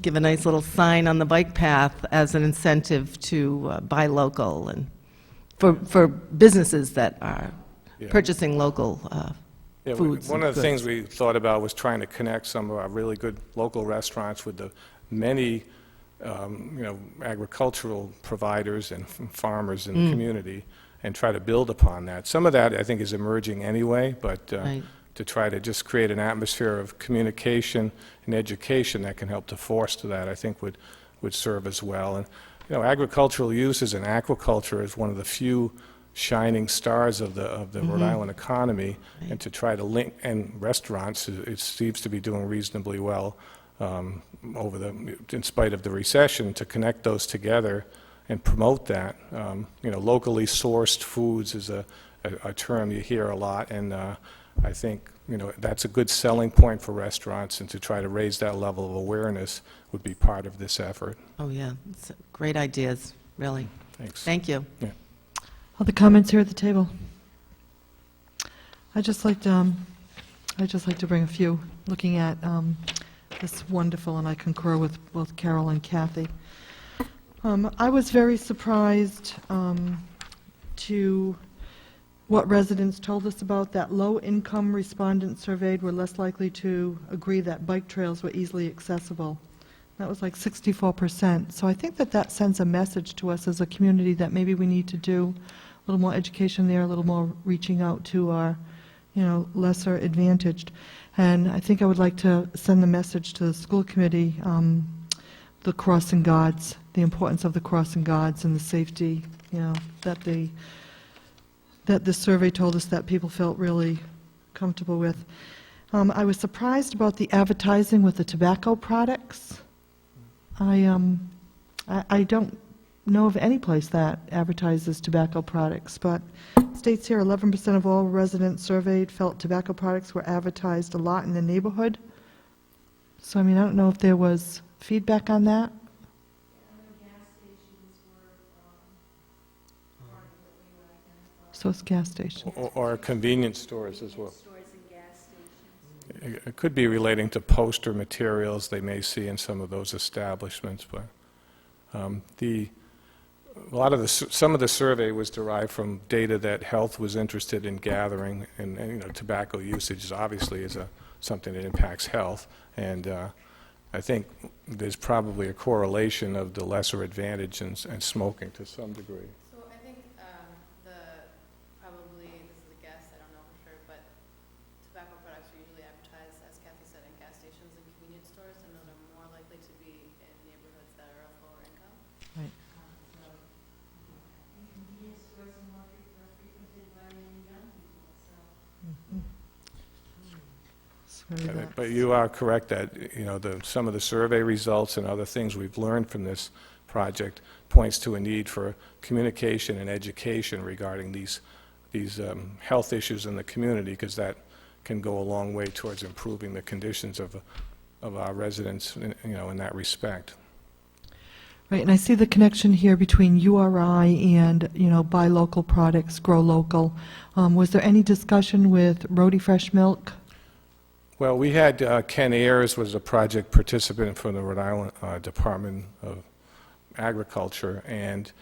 give a nice little sign on the bike path as an incentive to buy local, and for businesses that are purchasing local Yeah, foods. one and of the goods. things we thought about was trying to connect some of our really good local restaurants with the many, agricultural providers and farmers in the community, and try to build upon that. Some of that, I think, is emerging anyway, but Right. to try to just create an atmosphere of communication and education that can help to foster that, I think would serve as well. And, agricultural uses and aquaculture is one of the few shining stars of the Rhode Island economy, and to try to link, and restaurants, it seems to be doing reasonably well in spite of the recession, to connect those together and promote that. Locally sourced foods is a term you hear a lot, and I think, that's a good selling point for restaurants, and to try to raise that level of awareness would be part of this effort. Oh, yeah, it's great ideas, really. Thanks. Thank you. Yeah. Other comments here at the table? I'd just like to bring a few, looking at this wonderful, and I concur with both Carol and Kathy. I was very surprised to what residents told us about that low-income respondents surveyed were less likely to agree that bike trails were easily accessible. That was like 64%. So I think that sends a message to us as a community that maybe we need to do a little more education there, a little more reaching out to our, lesser advantaged. And I think I would like to send the message to the school committee, the crossing guards, the importance of the crossing guards and the safety, that the survey told us that people felt really comfortable with. I was surprised about the advertising with the tobacco products. I don't know of any place that advertises tobacco products, but it states here 11% of all residents surveyed felt tobacco products were advertised a lot in the neighborhood. So, I mean, I don't know if there was feedback on that. So it's gas stations. Or convenience stores as well. It could be relating to poster materials they may see in some of those establishments, but some of the survey was derived from data that health was interested in gathering, and you know, tobacco usage obviously is something that impacts health, and I think there's probably a correlation of the lesser advantage in smoking to some degree. So I think probably, this is a guess, I don't know for sure, but tobacco products are usually advertised, as Kathy said, in gas stations and convenience stores, and those are more likely to be in neighborhoods that are of lower income. Right. Convenience stores are more frequented by young people, so. But you are correct that, you know, some of the survey results and other things we've learned from this project points to a need for communication and education regarding these health issues in the community, because that can go a long way towards improving the conditions of our residents, you know, in that respect. Right, and I see the connection here between URI and, you know, buy local products, grow local. Was there any discussion with Rhody Fresh Milk? Well, we had Ken Ayers was a project participant from the Rhode Island Department of Agriculture, and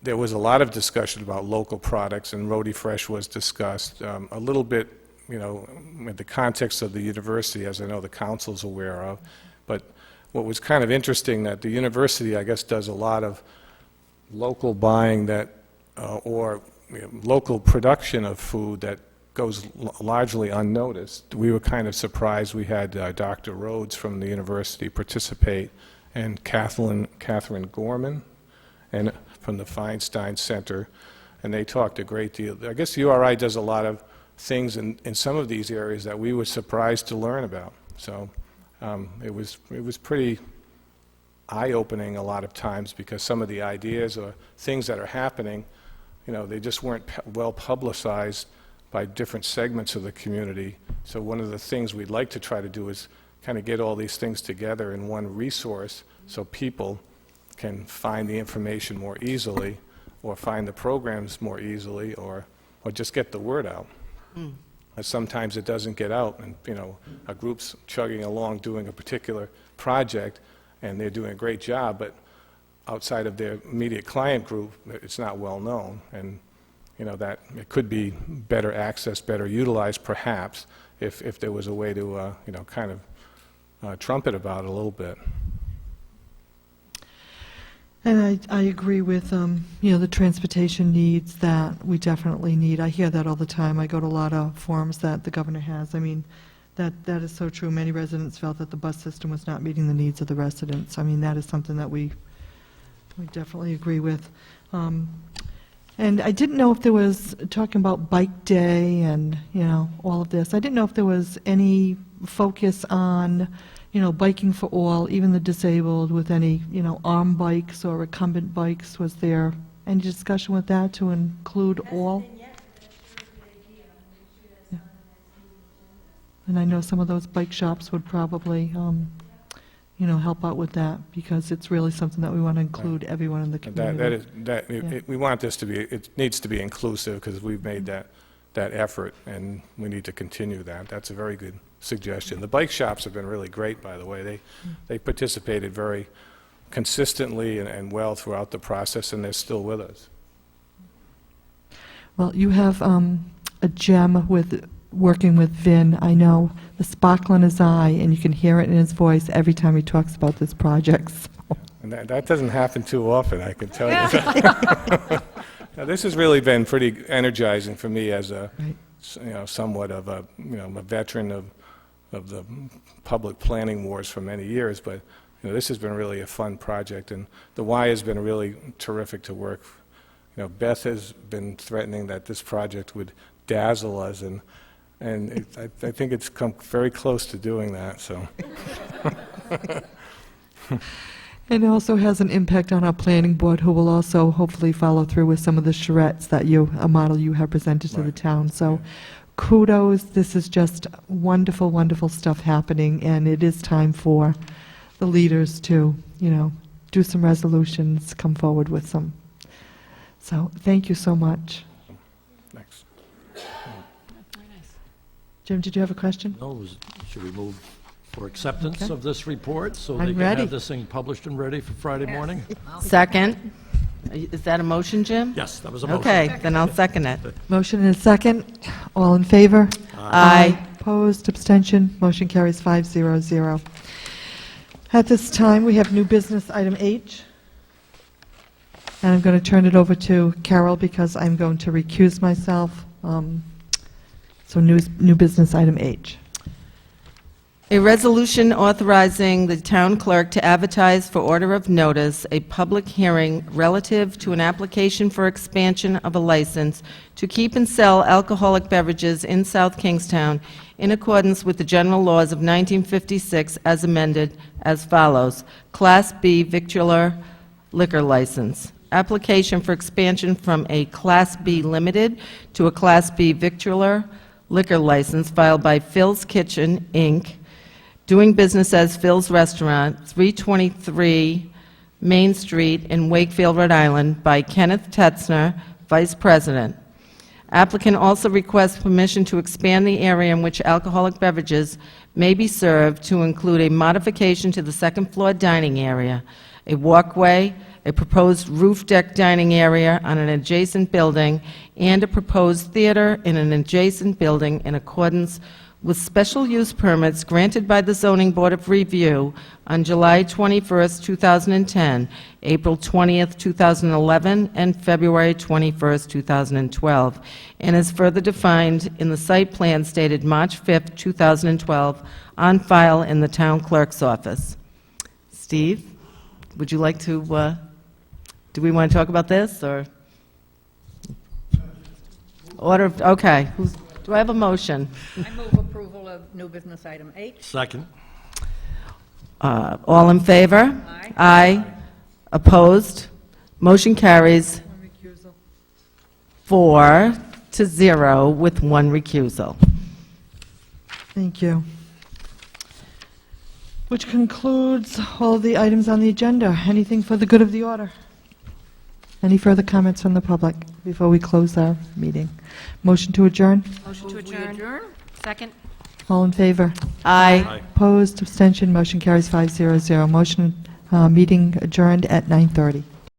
there was a lot of discussion about local products, and Rhody Fresh was discussed a little bit, you know, in the context of the university, as I know the council's aware of. But what was kind of interesting, that the university, I guess, does a lot of local buying that, or local production of food that goes largely unnoticed. We were kind of surprised. We had Dr. Rhodes from the university participate, and Catherine Gorman and from the Feinstein Center, and they talked a great deal. I guess URI does a lot of things in some of these areas that we were surprised to learn about. So it was pretty eye-opening a lot of times, because some of the ideas or things that are happening, you know, they just weren't well publicized by different segments of the community. So one of the things we'd like to try to do is kind of get all these things together in one resource so people can find the information more easily, or find the programs more easily, or just get the word out. Sometimes it doesn't get out, and you know, a group's chugging along doing a particular project, and they're doing a great job, but outside of their immediate client group, it's not well known, and you know, that it could be better access, better utilized, perhaps, if there was a way to, you know, kind of trumpet about it a little bit. And I agree with, you know, the transportation needs that we definitely need. I hear that all the time. I go to a lot of forums that the governor has. I mean, that is so true. Many residents felt that the bus system was not meeting the needs of the residents. I mean, that is something that we definitely agree with. And I didn't know if there was, talking about Bike Day and, you know, all of this, I didn't know if there was any focus on, you know, biking for all, even the disabled, with any, you know, arm bikes or recumbent bikes. Was there any discussion with that to include all? Yeah. And I know some of those bike shops would probably, you know, help out with that, because it's really something that we want to include everyone in the community. We want this to be, it needs to be inclusive, because we've made that effort, and we need to continue that. That's a very good suggestion. The bike shops have been really great, by the way. They participated very consistently and well throughout the process, and they're still with us. Well, you have a gem with working with Vin. I know the sparkle in his eye, and you can hear it in his voice every time he talks about this project. So. And that doesn't happen too often, I can tell you. Now, this has really been pretty energizing for me as a, you know, somewhat of a, you know, a veteran of the public planning wars for many years, but you know, this has been really a fun project, and the Y has been really terrific to work. You know, Beth has been threatening that this project would dazzle us, and I think it's come very close to doing that. So. And it also has an impact on our planning board, who will also hopefully follow through with some of the charrettes that a model you have presented to the town. So kudos, this is just wonderful, wonderful stuff happening, and it is time for the leaders to, do some resolutions, come forward with some. So thank you so much. Next. Jim, did you have a question? No, should we move for acceptance Okay. of this report so I'm they can ready. have this thing published and ready for Friday morning? Second. Is that a motion, Jim? Yes, that was a motion. Okay, then I'll second it. Motion and a second. All in favor? Aye. Opposed, abstention, motion carries 500. At this time, we have new business item H. And I'm going to turn it over to Carol because I'm going to recuse myself. So new business item H. A resolution authorizing the town clerk to advertise for order of notice a public hearing relative to an application for expansion of a license to keep and sell alcoholic beverages in South Kingstown in accordance with the general laws of 1956 as amended as follows. Class B victualler liquor license. Application for expansion from a Class B limited to a Class B victualler liquor license filed by Phil's Kitchen, Inc., doing business as Phil's Restaurant, 323 Main Street in Wakefield, Rhode Island, by Kenneth Tetzner, Vice President. Applicant also requests permission to expand the area in which alcoholic beverages may be served to include a modification to the second-floor dining area, a walkway, a proposed roof deck dining area on an adjacent building, and a proposed theater in an adjacent building in accordance with special use permits granted by the Zoning Board of Review on July 21st, 2010, April 20th, 2011, and February 21st, 2012, and is further defined in the site plan dated March 5th, 2012, on file in the town clerk's office. Steve, would you like to, do we want to talk about this, or? Okay. Do I have a motion? I move approval of new business item H. Second. All in favor? Aye. Aye. Opposed? Motion carries 4-0 with one recusal. Thank you. Which concludes all the items on the agenda. Anything for the good of the order? Any further comments from the public before we close our meeting? Motion to adjourn? Motion to adjourn. Second. All in favor? Aye. Opposed, abstention, motion carries 500. Motion, meeting adjourned at 9:30.